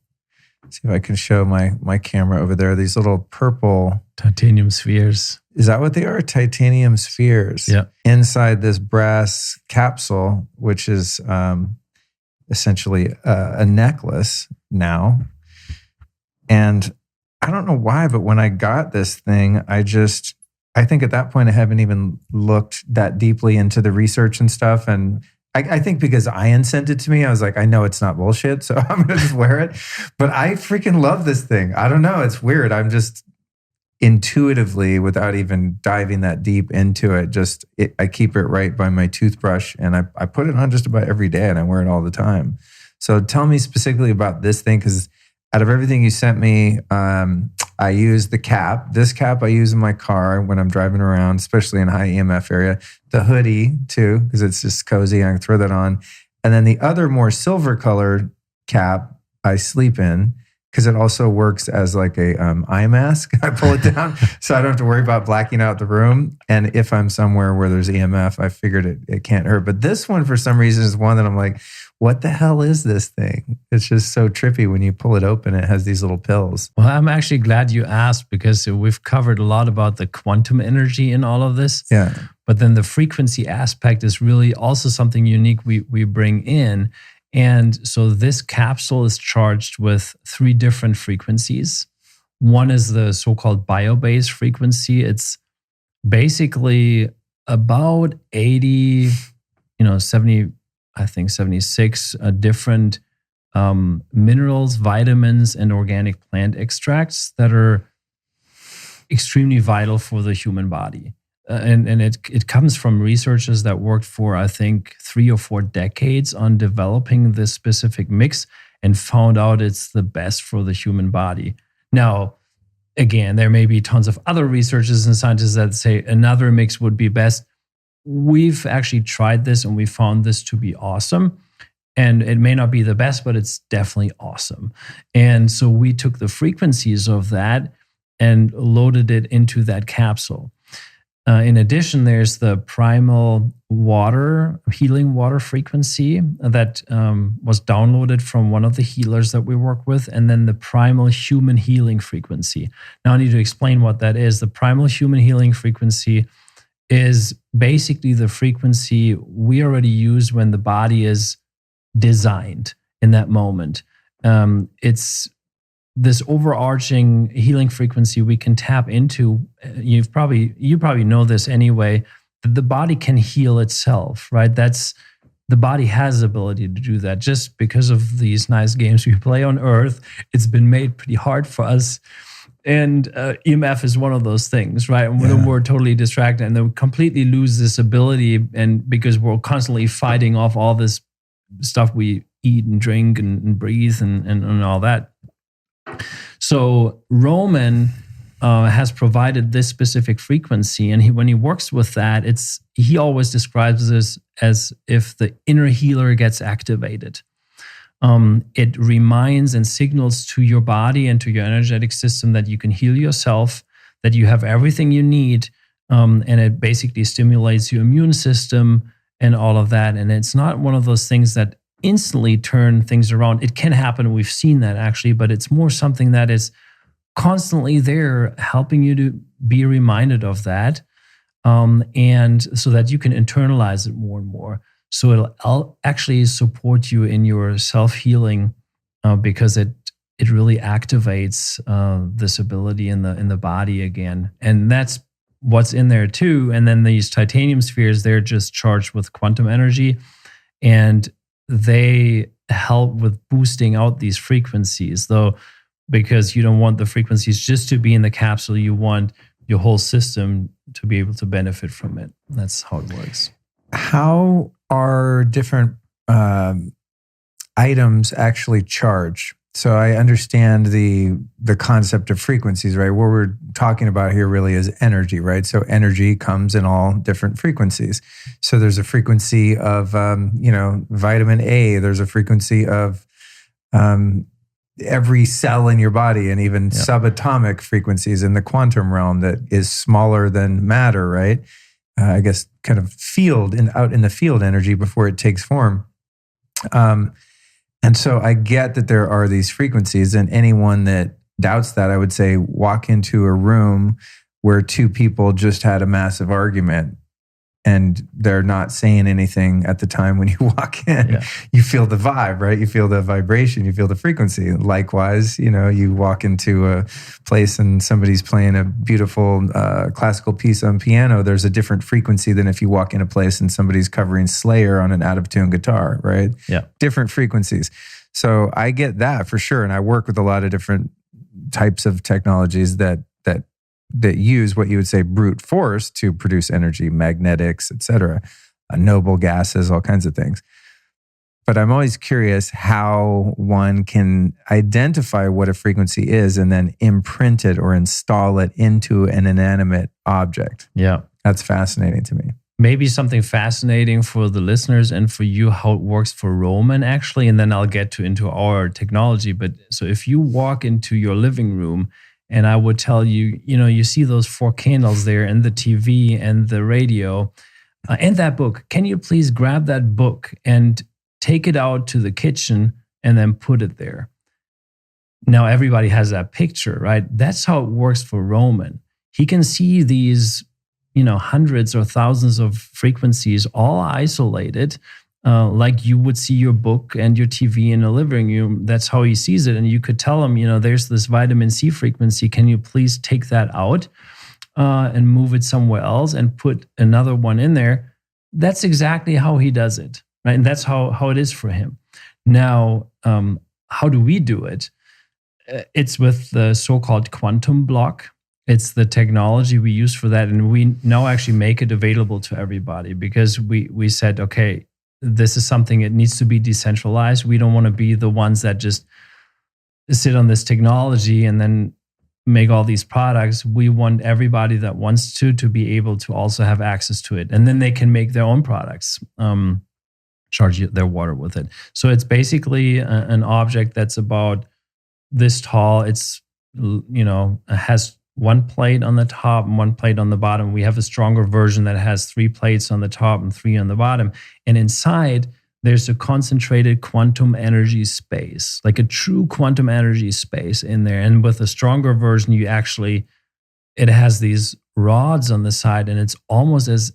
Speaker 1: let's see if I can show my camera over there, these little purple
Speaker 2: titanium spheres.
Speaker 1: Is that what they are? Titanium spheres.
Speaker 2: Yeah.
Speaker 1: Inside this brass capsule, which is essentially a necklace now. And I don't know why, but when I got this thing, I think at that point I haven't even looked that deeply into the research and stuff. And I think because Ian sent it to me, I was like, I know it's not bullshit, so I'm going to just wear it. But I freaking love this thing. I don't know. It's weird. I'm just intuitively, without even diving that deep into it, I keep it right by my toothbrush, and I put it on just about every day, and I wear it all the time. So tell me specifically about this thing, because out of everything you sent me, I use the cap. This cap I use in my car when I'm driving around, especially in high EMF area. The hoodie too, because it's just cozy. I can throw that on. And then the other more silver colored cap I sleep in, because it also works as like a eye mask. I pull it down so I don't have to worry about blacking out the room. And if I'm somewhere where there's EMF, I figured it can't hurt. But this one, for some reason, is one that I'm like, what the hell is this thing? It's just so trippy when you pull it open. It has these little pills.
Speaker 2: Well, I'm actually glad you asked, because we've covered a lot about the quantum energy in all of this.
Speaker 1: Yeah.
Speaker 2: But then the frequency aspect is really also something unique we bring in. And so this capsule is charged with 3 different frequencies. One is the so-called bio-base frequency. It's basically about 80, 70, I think 76 different minerals, vitamins, and organic plant extracts that are extremely vital for the human body. And it comes from researchers that worked for, I think, 3 or 4 decades on developing this specific mix and found out it's the best for the human body. Now, again, there may be tons of other researchers and scientists that say another mix would be best. We've actually tried this and we found this to be awesome. And it may not be the best, but it's definitely awesome. And so we took the frequencies of that and loaded it into that capsule. In addition, there's the primal water, healing water frequency that was downloaded from one of the healers that we work with, and then the primal human healing frequency. Now I need to explain what that is. The primal human healing frequency is basically the frequency we already use when the body is designed in that moment. It's this overarching healing frequency we can tap into. You probably know this anyway, that the body can heal itself, right? The body has the ability to do that. Just because of these nice games we play on Earth, it's been made pretty hard for us. And EMF is one of those things, right? And when we're totally distracted and then we completely lose this ability, and because we're constantly fighting off all this stuff we eat and drink and breathe and all that. So Roman has provided this specific frequency, and when he works with that, he always describes this as if the inner healer gets activated. It reminds and signals to your body and to your energetic system that you can heal yourself, that you have everything you need, and it basically stimulates your immune system and all of that. And it's not one of those things that instantly turn things around. It can happen. We've seen that actually, but it's more something that is constantly there helping you to be reminded of that. And so that you can internalize it more and more. So it'll actually support you in your self-healing because it really activates this ability in the body again. And that's what's in there too. And then these titanium spheres, they're just charged with quantum energy, and they help with boosting out these frequencies, though, because you don't want the frequencies just to be in the capsule. You want your whole system to be able to benefit from it. That's how it works.
Speaker 1: How are different items actually charged? So I understand the concept of frequencies, right? What we're talking about here really is energy, right? So energy comes in all different frequencies. So there's a frequency of, vitamin A. There's a frequency of every cell in your body, and even subatomic frequencies in the quantum realm that is smaller than matter, right? I guess kind of out in the field energy before it takes form. And so I get that there are these frequencies, and anyone that doubts that, I would say, walk into a room where 2 people just had a massive argument and they're not saying anything at the time when you walk in. Yeah. You feel the vibe, right? You feel the vibration, you feel the frequency. Likewise, you walk into a place and somebody's playing a beautiful classical piece on piano. There's a different frequency than if you walk in a place and somebody's covering Slayer on an out-of-tune guitar, right?
Speaker 2: Yeah.
Speaker 1: Different frequencies. So I get that for sure. And I work with a lot of different types of technologies that use what you would say brute force to produce energy, magnetics, etc., noble gases, all kinds of things. But I'm always curious how one can identify what a frequency is and then imprint it or install it into an inanimate object.
Speaker 2: Yeah.
Speaker 1: That's fascinating to me.
Speaker 2: Maybe something fascinating for the listeners and for you, how it works for Roman actually, and then I'll get into our technology. But so if you walk into your living room, and I would tell you, you see those 4 candles there and the TV and the radio and that book. Can you please grab that book and take it out to the kitchen and then put it there? Now, everybody has that picture, right? That's how it works for Roman. He can see these, hundreds or thousands of frequencies all isolated like you would see your book and your TV in a living room. That's how he sees it. And you could tell him, there's this vitamin C frequency. Can you please take that out and move it somewhere else and put another one in there? That's exactly how he does it, right? And that's how it is for him. Now, how do we do it? It's with the so-called quantum block. It's the technology we use for that. And we now actually make it available to everybody because we said, okay, this is something, it needs to be decentralized. We don't want to be the ones that just sit on this technology and then make all these products. We want everybody that wants to be able to also have access to it. And then they can make their own products, charge their water with it. So it's basically an object that's about this tall. It's, it has one plate on the top and one plate on the bottom. We have a stronger version that has 3 plates on the top and 3 on the bottom. And inside, there's a concentrated quantum energy space, like a true quantum energy space in there. And with a stronger version, it has these rods on the side, and it's almost as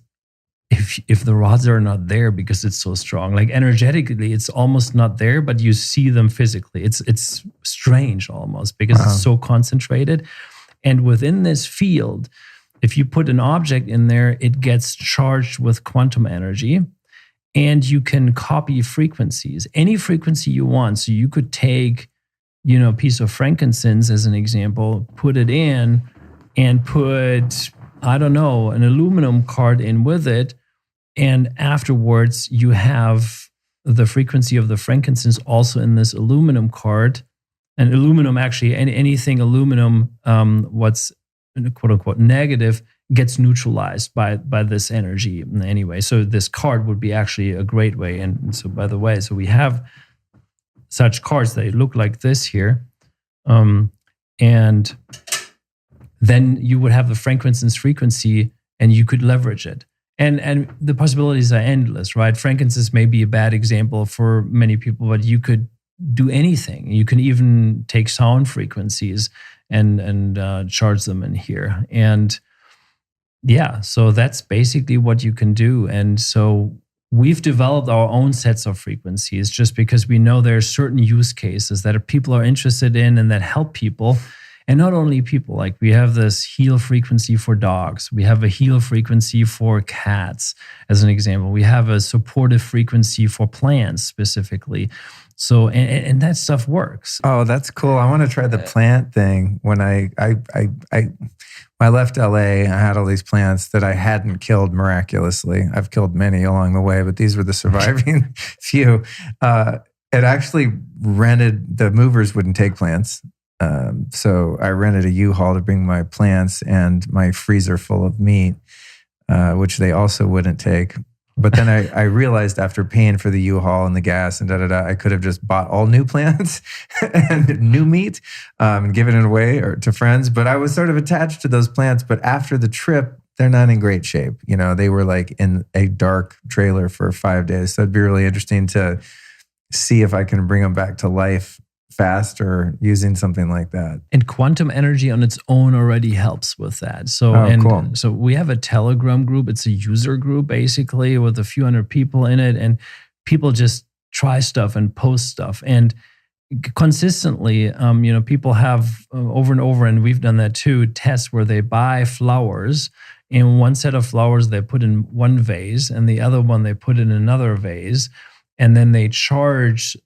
Speaker 2: if the rods are not there because it's so strong. Like energetically, it's almost not there, but you see them physically. It's strange almost because it's so concentrated. And within this field, if you put an object in there, it gets charged with quantum energy, and you can copy frequencies, any frequency you want. So you could take, a piece of frankincense as an example, put it in and put, an aluminum card in with it. And afterwards, you have the frequency of the frankincense also in this aluminum card. And aluminum, actually, anything aluminum, what's quote unquote negative, gets neutralized by this energy anyway. So this card would be actually a great way. And so, by the way, we have such cards that look like this here. And then you would have the frankincense frequency and you could leverage it. And the possibilities are endless, right? Frankincense may be a bad example for many people, but you could do anything. You can even take sound frequencies and charge them in here. And yeah, so that's basically what you can do. And so we've developed our own sets of frequencies just because we know there are certain use cases that people are interested in and that help people. And not only people, like we have this heal frequency for dogs. We have a heal frequency for cats, as an example. We have a supportive frequency for plants specifically. So, and that stuff works.
Speaker 1: Oh, that's cool. I want to try the plant thing. When I left LA, I had all these plants that I hadn't killed miraculously. I've killed many along the way, but these were the surviving few. It actually the movers wouldn't take plants. So I rented a U-Haul to bring my plants and my freezer full of meat, which they also wouldn't take. But then I realized after paying for the U-Haul and the gas and I could have just bought all new plants and new meat and given it away to friends. But I was sort of attached to those plants. But after the trip, they're not in great shape. They were like in a dark trailer for 5 days. So it'd be really interesting to see if I can bring them back to life faster using something like that.
Speaker 2: And quantum energy on its own already helps with that. So,
Speaker 1: cool.
Speaker 2: So we have a Telegram group. It's a user group basically with a few hundred people in it, and people just try stuff and post stuff. And consistently, people have over and over, and we've done that too, tests where they buy flowers. And one set of flowers they put in one vase, and the other one they put in another vase, and then they charge.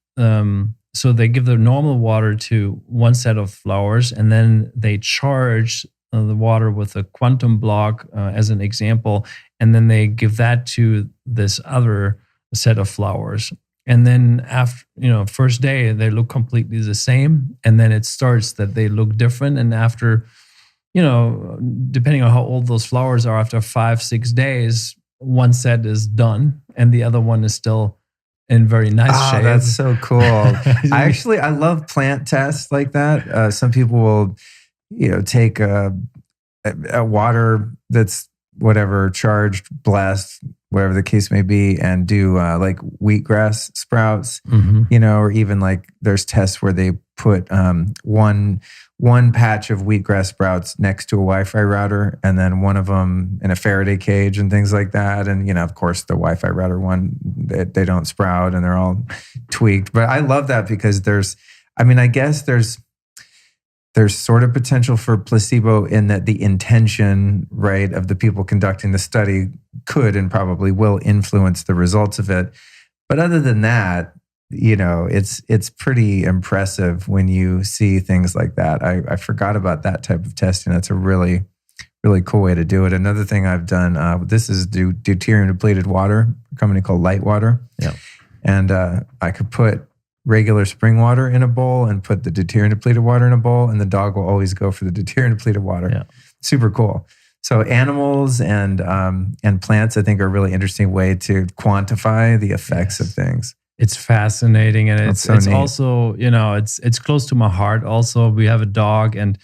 Speaker 2: So they give the normal water to one set of flowers, and then they charge the water with a quantum block, as an example, and then they give that to this other set of flowers. And then after, first day, they look completely the same, and then it starts that they look different. And after, depending on how old those flowers are, after 5-6 days, one set is done, and the other one is still in very nice shape.
Speaker 1: That's so cool. I love plant tests like that. Some people will, take a water that's whatever, charged, blessed, whatever the case may be, and do like wheatgrass sprouts, or even like there's tests where they put one patch of wheatgrass sprouts next to a Wi-Fi router, and then one of them in a Faraday cage and things like that. And, of course, the Wi-Fi router one, they don't sprout and they're all tweaked. But I love that because I guess there's sort of potential for placebo in that the intention, right, of the people conducting the study could and probably will influence the results of it. But other than that, it's pretty impressive when you see things like that. I forgot about that type of testing. That's a really, really cool way to do it. Another thing I've done, this is deuterium depleted water, a company called Light Water.
Speaker 2: Yeah.
Speaker 1: And I could put regular spring water in a bowl and put the deuterium depleted water in a bowl, and the dog will always go for the deuterium depleted water.
Speaker 2: Yeah.
Speaker 1: Super cool. So animals and plants, I think, are a really interesting way to quantify the effects of things.
Speaker 2: It's fascinating, and it's
Speaker 1: neat.
Speaker 2: Also, it's close to my heart. Also, we have a dog, and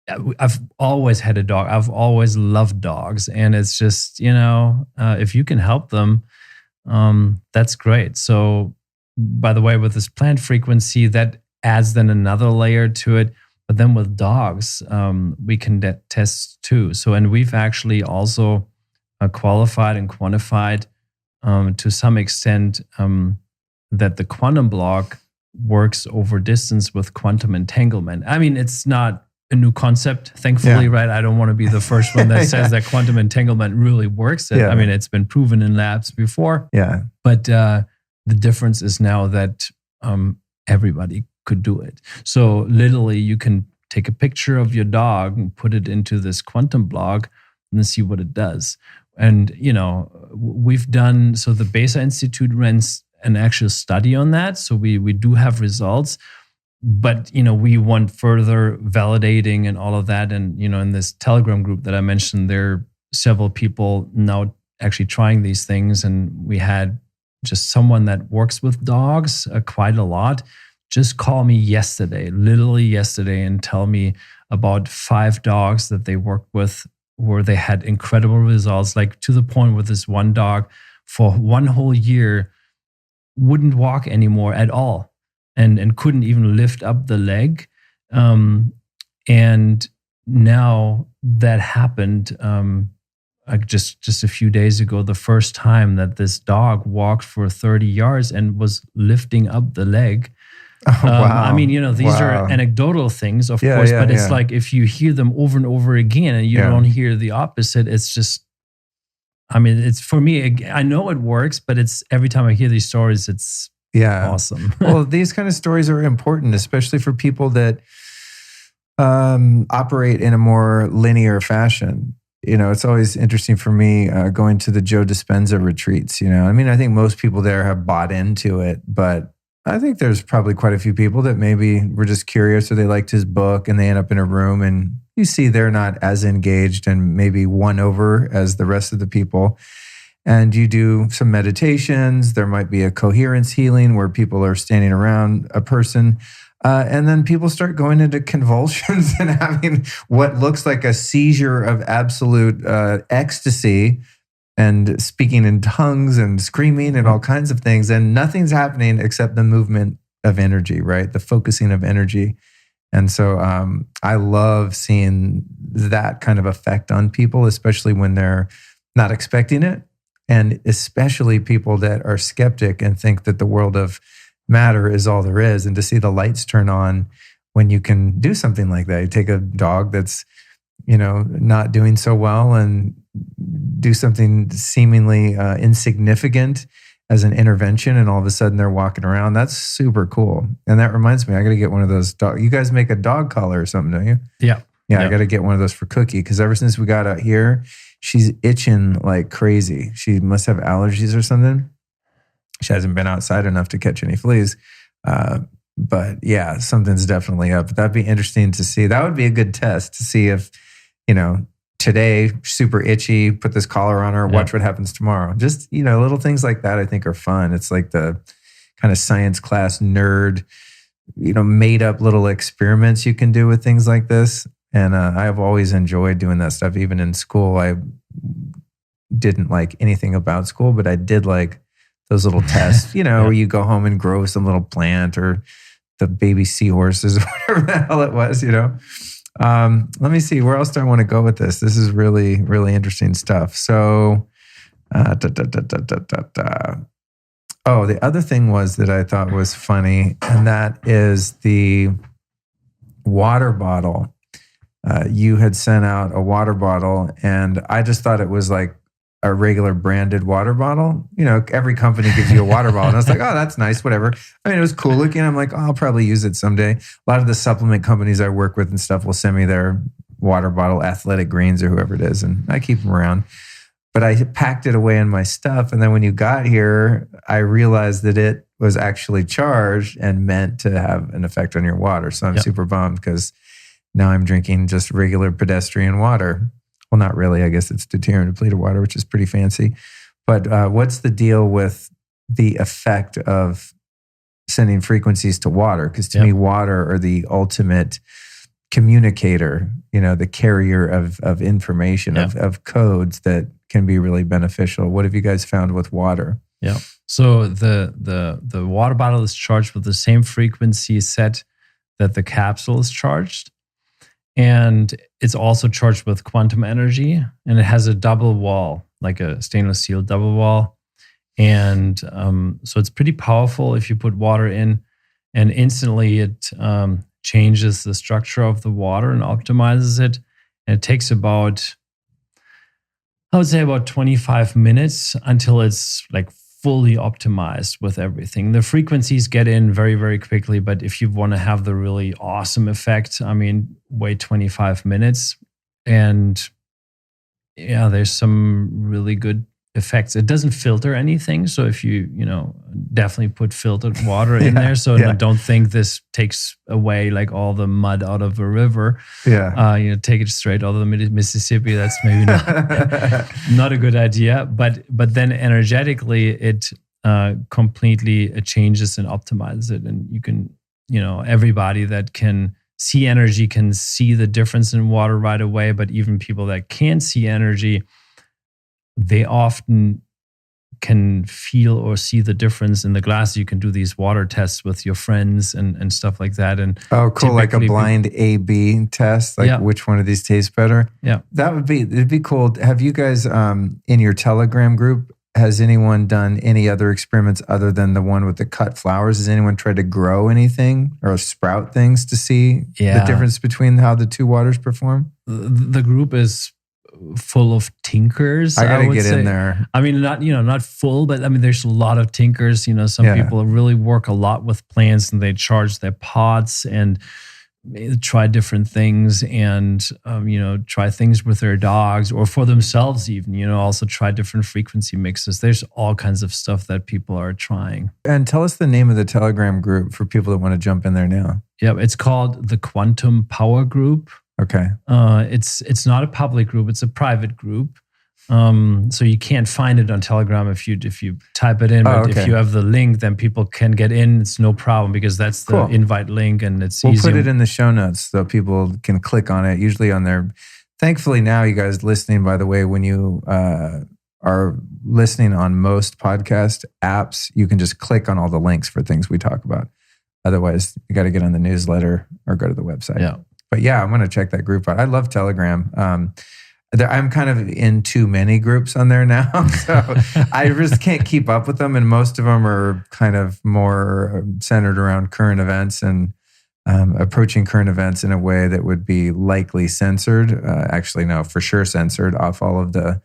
Speaker 2: I've always had a dog. I've always loved dogs, and it's just if you can help them, that's great. So, by the way, with this plant frequency, that adds then another layer to it. But then with dogs, we can test too. So, and we've actually also qualified and quantified to some extent that the quantum block works over distance with quantum entanglement. I mean, it's not a new concept, thankfully, right? I don't want to be the first one that says that quantum entanglement really works. I mean, it's been proven in labs before.
Speaker 1: Yeah.
Speaker 2: But the difference is now that everybody could do it. So literally, you can take a picture of your dog and put it into this quantum block and then see what it does. And, we've done, so the Besa Institute runs an actual study on that. So we do have results, but, we want further validating and all of that. And, in this Telegram group that I mentioned, there are several people now actually trying these things. And we had just someone that works with dogs quite a lot just call me literally yesterday, and tell me about 5 dogs that they worked with where they had incredible results, like to the point where this one dog for 1 whole year wouldn't walk anymore at all and couldn't even lift up the leg. And now that happened like just a few days ago, the first time that this dog walked for 30 yards and was lifting up the leg.
Speaker 1: Oh, wow.
Speaker 2: I mean, these are anecdotal things, of course, but it's like if you hear them over and over again and you don't hear the opposite, it's just, I mean, it's for me, I know it works, but it's every time I hear these stories, it's awesome.
Speaker 1: Well, these kind of stories are important, especially for people that operate in a more linear fashion. It's always interesting for me going to the Joe Dispenza retreats. I mean, I think most people there have bought into it, but I think there's probably quite a few people that maybe were just curious or they liked his book and they end up in a room and you see they're not as engaged and maybe won over as the rest of the people. And you do some meditations. There might be a coherence healing where people are standing around a person. And then people start going into convulsions and having what looks like a seizure of absolute ecstasy and speaking in tongues and screaming and all kinds of things. And nothing's happening except the movement of energy, right? The focusing of energy. And so I love seeing that kind of effect on people, especially when they're not expecting it. And especially people that are skeptic and think that the world of matter is all there is. And to see the lights turn on when you can do something like that. You take a dog that's, not doing so well and do something seemingly insignificant as an intervention, and all of a sudden they're walking around. That's super cool. And that reminds me, I got to get one of those you guys make a dog collar or something, don't you?
Speaker 2: Yeah.
Speaker 1: I got to get one of those for Cookie, because ever since we got out here, she's itching like crazy. She must have allergies or something. She hasn't been outside enough to catch any fleas. But yeah, something's definitely up. That'd be interesting to see. That would be a good test to see if, today, super itchy, put this collar on her, watch what happens tomorrow. Just, little things like that I think are fun. It's like the kind of science class nerd, made up little experiments you can do with things like this. And I have always enjoyed doing that stuff. Even in school, I didn't like anything about school, but I did like those little tests, where you go home and grow some little plant or the baby seahorses or whatever the hell it was, Let me see, where else do I want to go with this? This is really, really interesting stuff. So, Oh, the other thing was that I thought was funny, and that is the water bottle. You had sent out a water bottle, and I just thought it was like a regular branded water bottle. Every company gives you a water bottle. And I was like, oh, that's nice, whatever. I mean, it was cool looking. I'm like, oh, I'll probably use it someday. A lot of the supplement companies I work with and stuff will send me their water bottle, Athletic Greens or whoever it is, and I keep them around. But I packed it away in my stuff. And then when you got here, I realized that it was actually charged and meant to have an effect on your water. So I'm super bummed because now I'm drinking just regular pedestrian water. Well, not really. I guess it's deuterium depleted water, which is pretty fancy. But what's the deal with the effect of sending frequencies to water? Because to me, water are the ultimate communicator, the carrier of information, of codes that can be really beneficial. What have you guys found with water?
Speaker 2: Yeah. So the water bottle is charged with the same frequency set that the capsule is charged. And it's also charged with quantum energy, and it has a double wall, like a stainless steel double wall. And so it's pretty powerful if you put water in, and instantly it changes the structure of the water and optimizes it. And it takes about 25 minutes until it's like fully optimized with everything. The frequencies get in very, very quickly, but if you want to have the really awesome effect, wait 25 minutes. And there's some really good effects. It doesn't filter anything. So if you definitely put filtered water in there. So don't think this takes away like all the mud out of a river. Yeah. Take it straight out of the Mississippi. That's maybe not a good idea. But then energetically, it completely changes and optimizes it. And you can, everybody that can see energy can see the difference in water right away. But even people that can't see energy, they often can feel or see the difference in the glass. You can do these water tests with your friends and stuff like that. And
Speaker 1: cool, like a blind A/B test, like which one of these tastes better. Yeah, it'd be cool. Have you guys in your Telegram group? Has anyone done any other experiments other than the one with the cut flowers? Has anyone tried to grow anything or sprout things to see the difference between how the two waters perform?
Speaker 2: The group is full of tinkers.
Speaker 1: I gotta get in there.
Speaker 2: Not full, but there's a lot of tinkers. Some people really work a lot with plants, and they charge their pots and try different things, and try things with their dogs or for themselves even. Also try different frequency mixes. There's all kinds of stuff that people are trying.
Speaker 1: And tell us the name of the Telegram group for people that want to jump in there now.
Speaker 2: Yeah, it's called the Quantum Power Group.
Speaker 1: Okay.
Speaker 2: It's not a public group; it's a private group. So you can't find it on Telegram if you type it in. But if you have the link, then people can get in. It's no problem because that's the invite link, and it's easy.
Speaker 1: We'll put it in the show notes so people can click on it. Usually on their. Thankfully now, you guys listening, by the way, when you are listening on most podcast apps, you can just click on all the links for things we talk about. Otherwise, you got to get on the newsletter or go to the website. Yeah. But I'm going to check that group out. I love Telegram. I'm kind of in too many groups on there now. So I just can't keep up with them. And most of them are kind of more centered around current events and approaching current events in a way that would be likely censored. Actually, no, for sure censored off all of the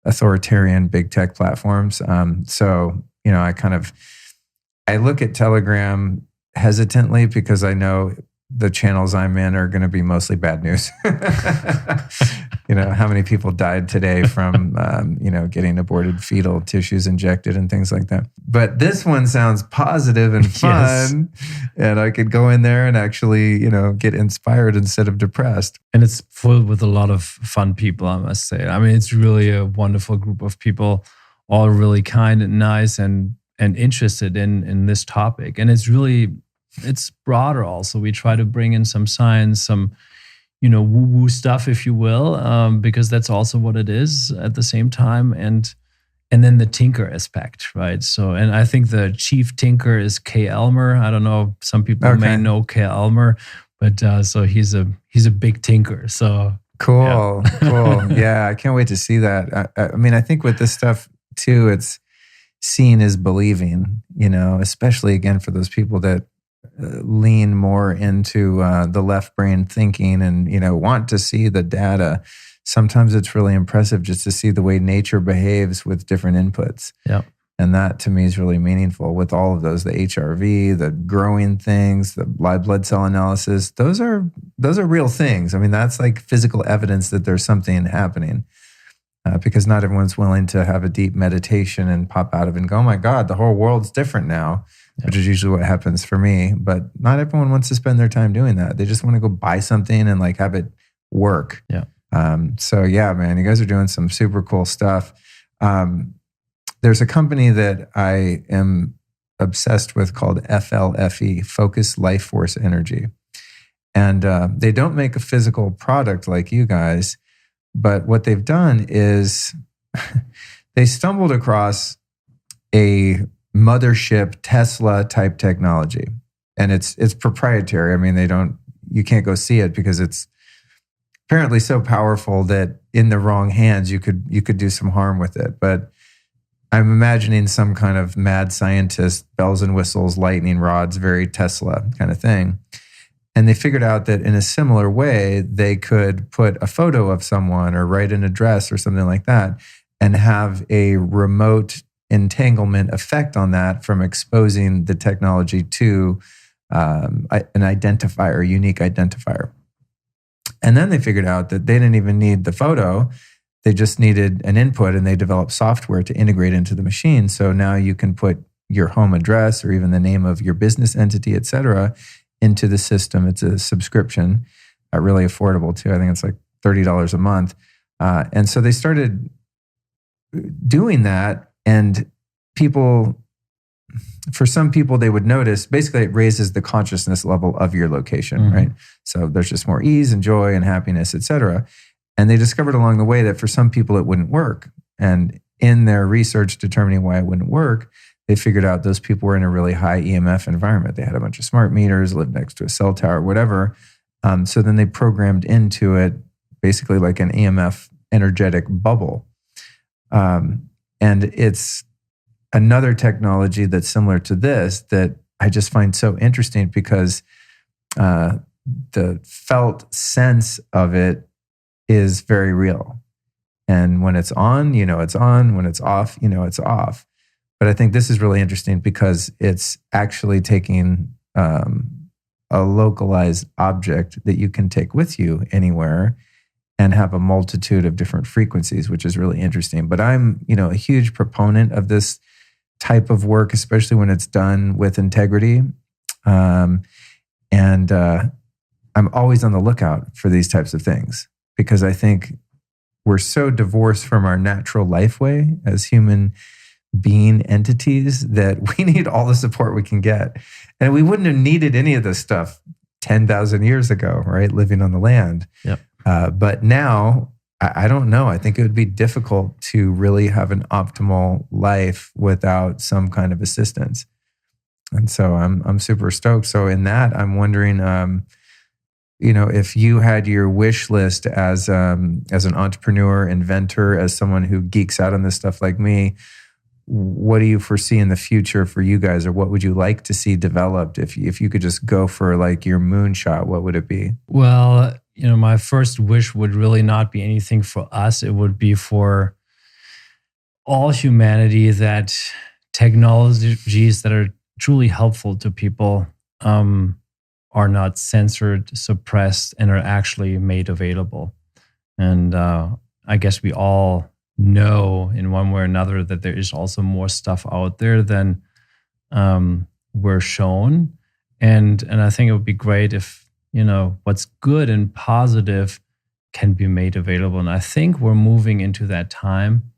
Speaker 1: authoritarian big tech platforms. So, I look at Telegram hesitantly because I know the channels I'm in are going to be mostly bad news. How many people died today from, getting aborted fetal tissues injected and things like that. But this one sounds positive and fun. Yes. And I could go in there and actually, get inspired instead of depressed.
Speaker 2: And it's full with a lot of fun people, I must say. It's really a wonderful group of people, all really kind and nice and interested in this topic. And it's broader also. We try to bring in some science, some woo-woo stuff, if you will, because that's also what it is at the same time. And then the tinker aspect, right? So, and I think the chief tinker is Kay Elmer. I don't know, some people may know Kay Elmer, but so he's a big tinker. So
Speaker 1: cool. Yeah, I can't wait to see that. I mean, I think with this stuff too, it's seeing is believing, especially again for those people that lean more into the left brain thinking and, want to see the data. Sometimes it's really impressive just to see the way nature behaves with different inputs.
Speaker 2: Yeah.
Speaker 1: And that to me is really meaningful with all of those, the HRV, the growing things, the live blood cell analysis. Those are real things. I mean, that's like physical evidence that there's something happening. Because not everyone's willing to have a deep meditation and pop out of it and go, oh my God, the whole world's different now, which is usually what happens for me. But not everyone wants to spend their time doing that. They just want to go buy something and like have it work.
Speaker 2: Yeah.
Speaker 1: So yeah, man, you guys are doing some super cool stuff. There's a company that I am obsessed with called FLFE, Focus Life Force Energy. And they don't make a physical product like you guys, but what they've done is they stumbled across a mothership Tesla type technology. And it's proprietary. I mean, you can't go see it because it's apparently so powerful that in the wrong hands, you could do some harm with it. But I'm imagining some kind of mad scientist, bells and whistles, lightning rods, very Tesla kind of thing. And they figured out that in a similar way, they could put a photo of someone or write an address or something like that and have a remote entanglement effect on that from exposing the technology to an identifier, a unique identifier. And then they figured out that they didn't even need the photo. They just needed an input, and they developed software to integrate into the machine. So now you can put your home address or even the name of your business entity, et cetera, into the system. It's a subscription, really affordable too. I think it's like $30 a month. And so they started doing that, and for some people, they would notice, basically it raises the consciousness level of your location, right? So there's just more ease and joy and happiness, et cetera. And they discovered along the way that for some people it wouldn't work. And in their research determining why it wouldn't work, they figured out those people were in a really high EMF environment. They had a bunch of smart meters, lived next to a cell tower, whatever. So then they programmed into it basically like an EMF energetic bubble. And it's another technology that's similar to this that I just find so interesting because the felt sense of it is very real. And when it's on, it's on. When it's off, it's off. But I think this is really interesting because it's actually taking a localized object that you can take with you anywhere and have a multitude of different frequencies, which is really interesting. But I'm, a huge proponent of this type of work, especially when it's done with integrity. And I'm always on the lookout for these types of things because I think we're so divorced from our natural life way as human being entities that we need all the support we can get. And we wouldn't have needed any of this stuff 10,000 years ago, right? Living on the land.
Speaker 2: Yep.
Speaker 1: But now, I don't know. I think it would be difficult to really have an optimal life without some kind of assistance. And so I'm super stoked. So in that, I'm wondering, if you had your wish list as an entrepreneur, inventor, as someone who geeks out on this stuff like me, what do you foresee in the future for you guys, or what would you like to see developed? If you could just go for like your moonshot, what would it be?
Speaker 2: Well, my first wish would really not be anything for us. It would be for all humanity that technologies that are truly helpful to people are not censored, suppressed, and are actually made available. And I guess we all know in one way or another that there is also more stuff out there than we're shown. And I think it would be great if, what's good and positive can be made available. And I think we're moving into that time.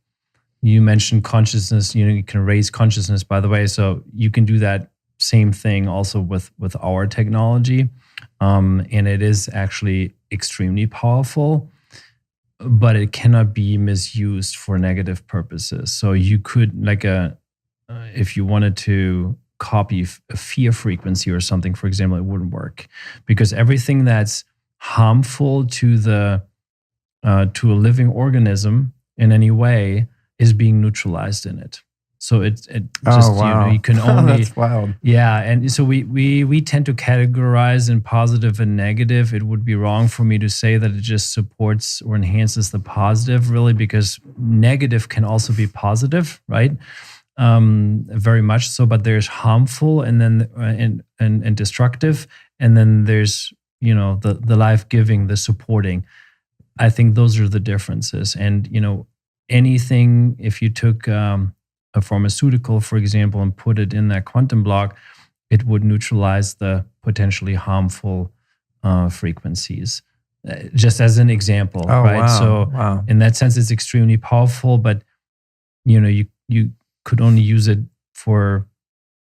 Speaker 2: You mentioned consciousness, you can raise consciousness, by the way. So you can do that same thing also with our technology. and it is actually extremely powerful, but it cannot be misused for negative purposes. So you could, if you wanted to copy a fear frequency or something, for example, it wouldn't work, because everything that's harmful to a living organism in any way is being neutralized in it. So it just, you can only,
Speaker 1: that's wild.
Speaker 2: Yeah. And so we tend to categorize in positive and negative. It would be wrong for me to say that it just supports or enhances the positive, really, because negative can also be positive, right? Very much so, but there's harmful and then and destructive. And then there's, the life-giving, the supporting. I think those are the differences. And, anything, if you took a pharmaceutical, for example, and put it in that quantum block, it would neutralize the potentially harmful frequencies. Just as an example, right?
Speaker 1: Wow.
Speaker 2: So in that sense, it's extremely powerful, but you could only use it for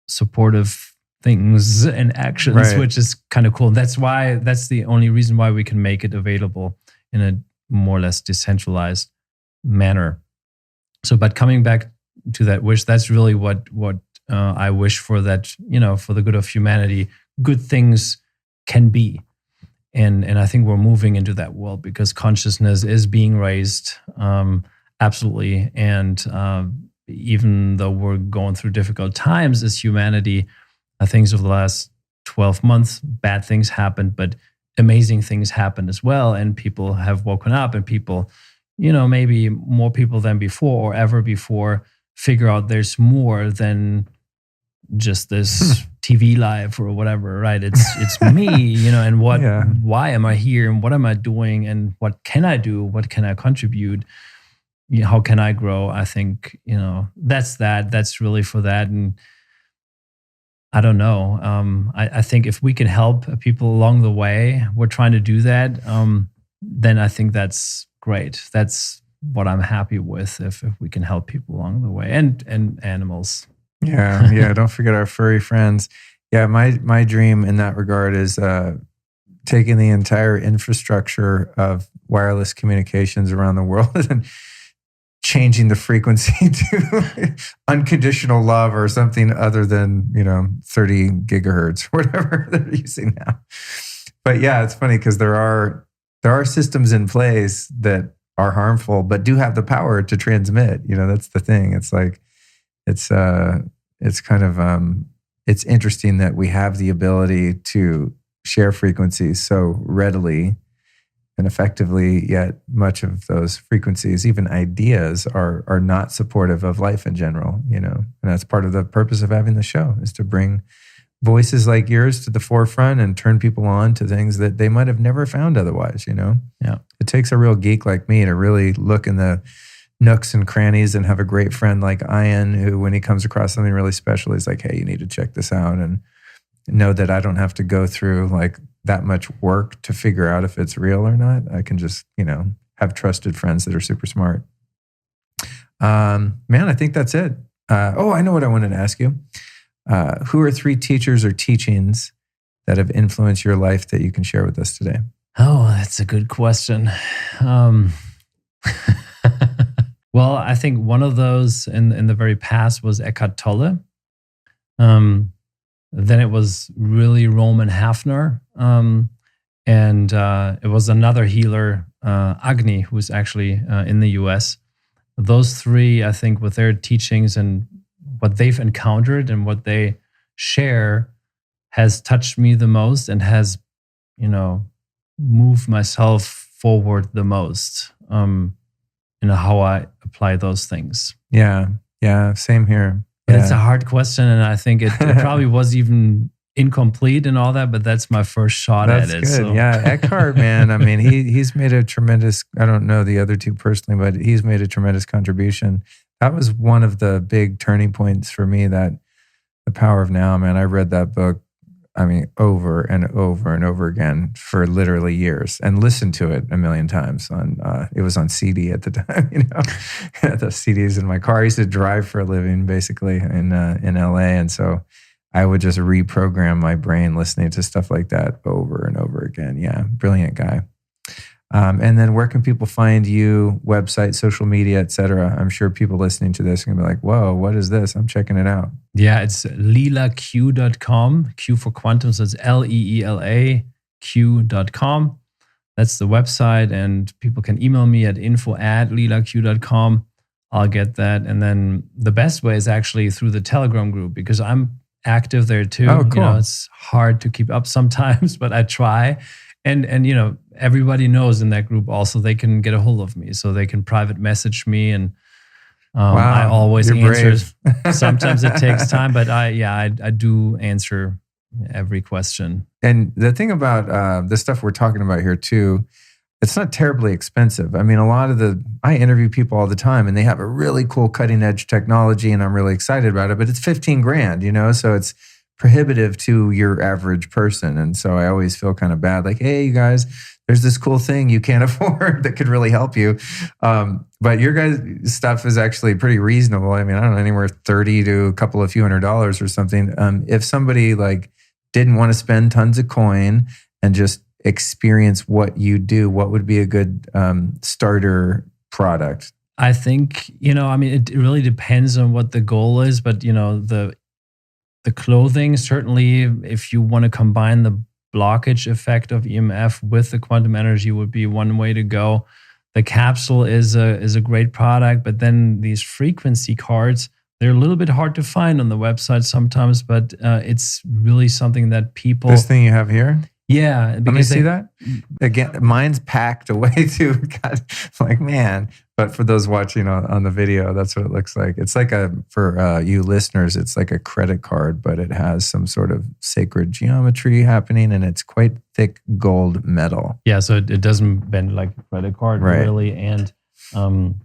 Speaker 2: supportive things and actions,
Speaker 1: right,
Speaker 2: which is kind of cool. That's the only reason why we can make it available in a more or less decentralized manner. So, but coming back to that wish, that's really what I wish for, that, for the good of humanity, good things can be. And I think we're moving into that world because consciousness is being raised, absolutely. And even though we're going through difficult times as humanity, I think over the last 12 months, bad things happened, but amazing things happened as well. And people have woken up, and people, maybe more people than before or ever before, figure out there's more than just this TV life or whatever, right? It's me, and why am I here, and what am I doing, and what can I do? What can I contribute? How can I grow? I think, that's really for that. And I don't know. I think if we can help people along the way, we're trying to do that. Then I think that's great. That's what I'm happy with, if we can help people along the way, and animals.
Speaker 1: Yeah. Don't forget our furry friends. Yeah, my dream in that regard is taking the entire infrastructure of wireless communications around the world and changing the frequency to unconditional love or something other than 30 gigahertz, whatever they're using now. But yeah, it's funny because there are systems in place that are harmful but do have the power to transmit. That's the thing. It's like it's kind of it's interesting that we have the ability to share frequencies so readily and effectively, yet much of those frequencies, even ideas, are not supportive of life in general, and that's part of the purpose of having the show, is to bring voices like yours to the forefront and turn people on to things that they might have never found otherwise,
Speaker 2: Yeah.
Speaker 1: It takes a real geek like me to really look in the nooks and crannies and have a great friend like Ian, who, when he comes across something really special, he's like, hey, you need to check this out, and know that I don't have to go through like that much work to figure out if it's real or not. I can just, have trusted friends that are super smart. Man, I think that's it. I know what I wanted to ask you. Who are 3 teachers or teachings that have influenced your life that you can share with us today?
Speaker 2: Oh, that's a good question. Well, I think one of those in the very past was Eckhart Tolle. Then it was really Roman Hafner. And it was another healer, Agni, who's actually in the US. Those 3, I think, with their teachings and what they've encountered and what they share, has touched me the most and has, moved myself forward the most in how I apply those things.
Speaker 1: Yeah, same here.
Speaker 2: But it's a hard question, and I think it probably was even incomplete and all that, but that's my first shot at it.
Speaker 1: That's good.
Speaker 2: So.
Speaker 1: Yeah, Eckhart, man. I mean, he's made a tremendous, I don't know the other 2 personally, but he's made a tremendous contribution. That was one of the big turning points for me, that The Power of Now, man. I read that book, over and over and over again for literally years, and listened to it a million times. It was on CD at the time, the CDs in my car. I used to drive for a living, basically, in LA, and so I would just reprogram my brain listening to stuff like that over and over again. Yeah, brilliant guy. And then where can people find you, website, social media, et cetera? I'm sure people listening to this are going to be like, whoa, what is this? I'm checking it out.
Speaker 2: Yeah, it's leelaq.com, Q for quantum. So it's LEELAQ.com. That's the website. And people can email me at info@leelaq.com. I'll get that. And then the best way is actually through the Telegram group, because I'm active there too.
Speaker 1: Oh, cool.
Speaker 2: It's hard to keep up sometimes, but I try. And everybody knows in that group also they can get a hold of me, so they can private message me, and
Speaker 1: wow,
Speaker 2: I always answer. Sometimes it takes time, but I do answer every question.
Speaker 1: And the thing about the stuff we're talking about here too, it's not terribly expensive. I mean, I interview people all the time and they have a really cool cutting edge technology and I'm really excited about it, but it's 15 grand, so it's prohibitive to your average person. And so I always feel kind of bad, like, hey, you guys, there's this cool thing you can't afford that could really help you. But your guys' stuff is actually pretty reasonable. I mean, I don't know, anywhere $30 to a couple of few $100s or something. If somebody didn't want to spend tons of coin and just experience what you do, what would be a good starter product?
Speaker 2: I think, it really depends on what the goal is, but the clothing, certainly if you want to combine the blockage effect of EMF with the quantum energy, would be one way to go. The capsule is a great product, but then these frequency cards, they're a little bit hard to find on the website sometimes, but it's really something that people...
Speaker 1: This thing you have here?
Speaker 2: Yeah.
Speaker 1: Let me see that. Again, mine's packed away too. God, man. But for those watching on the video, that's what it looks like. It's like for you listeners, it's like a credit card, but it has some sort of sacred geometry happening and it's quite thick gold metal.
Speaker 2: Yeah, so it doesn't bend like a credit card,
Speaker 1: right,
Speaker 2: really. And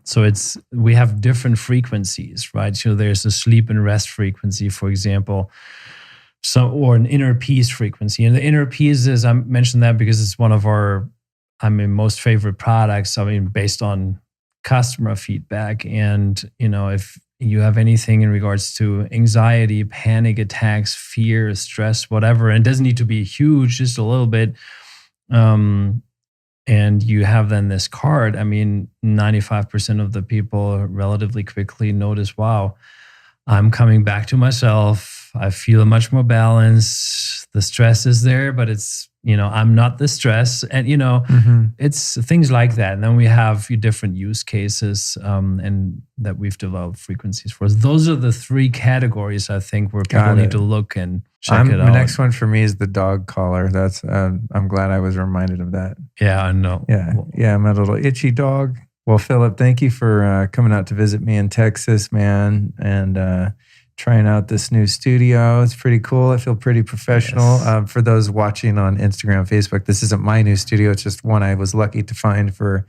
Speaker 2: so we have different frequencies, right? So there's a sleep and rest frequency, for example. Or an inner peace frequency. And the inner peace I mentioned that because it's one of our, most favorite products. Based on customer feedback. And, if you have anything in regards to anxiety, panic attacks, fear, stress, whatever, and it doesn't need to be huge, just a little bit. And you have then this card, 95% of the people relatively quickly notice, wow, I'm coming back to myself. I feel much more balanced. The stress is there, but it's, I'm not the stress. And, it's things like that. And then we have different use cases and that we've developed frequencies for. Those are the three categories, I think, where people need to look and check it out.
Speaker 1: The next one for me is the dog collar. That's I'm glad I was reminded of that.
Speaker 2: Yeah, I know.
Speaker 1: Yeah, I'm a little itchy dog. Well, Philipp, thank you for coming out to visit me in Texas, man, and trying out this new studio. It's pretty cool. I feel pretty professional. Yes. For those watching on Instagram, Facebook, this isn't my new studio. It's just one I was lucky to find for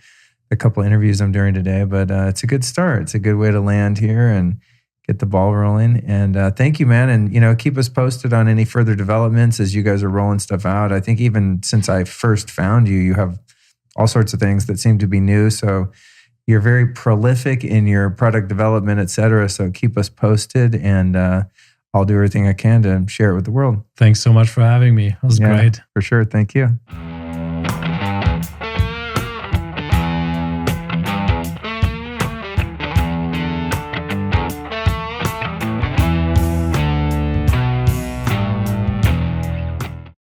Speaker 1: a couple of interviews I'm doing today. But it's a good start. It's a good way to land here and get the ball rolling. And thank you, man. And, keep us posted on any further developments as you guys are rolling stuff out. I think even since I first found you, you have all sorts of things that seem to be new. So you're very prolific in your product development, et cetera. So keep us posted and I'll do everything I can to share it with the world.
Speaker 2: Thanks so much for having me. It was great.
Speaker 1: For sure. Thank you.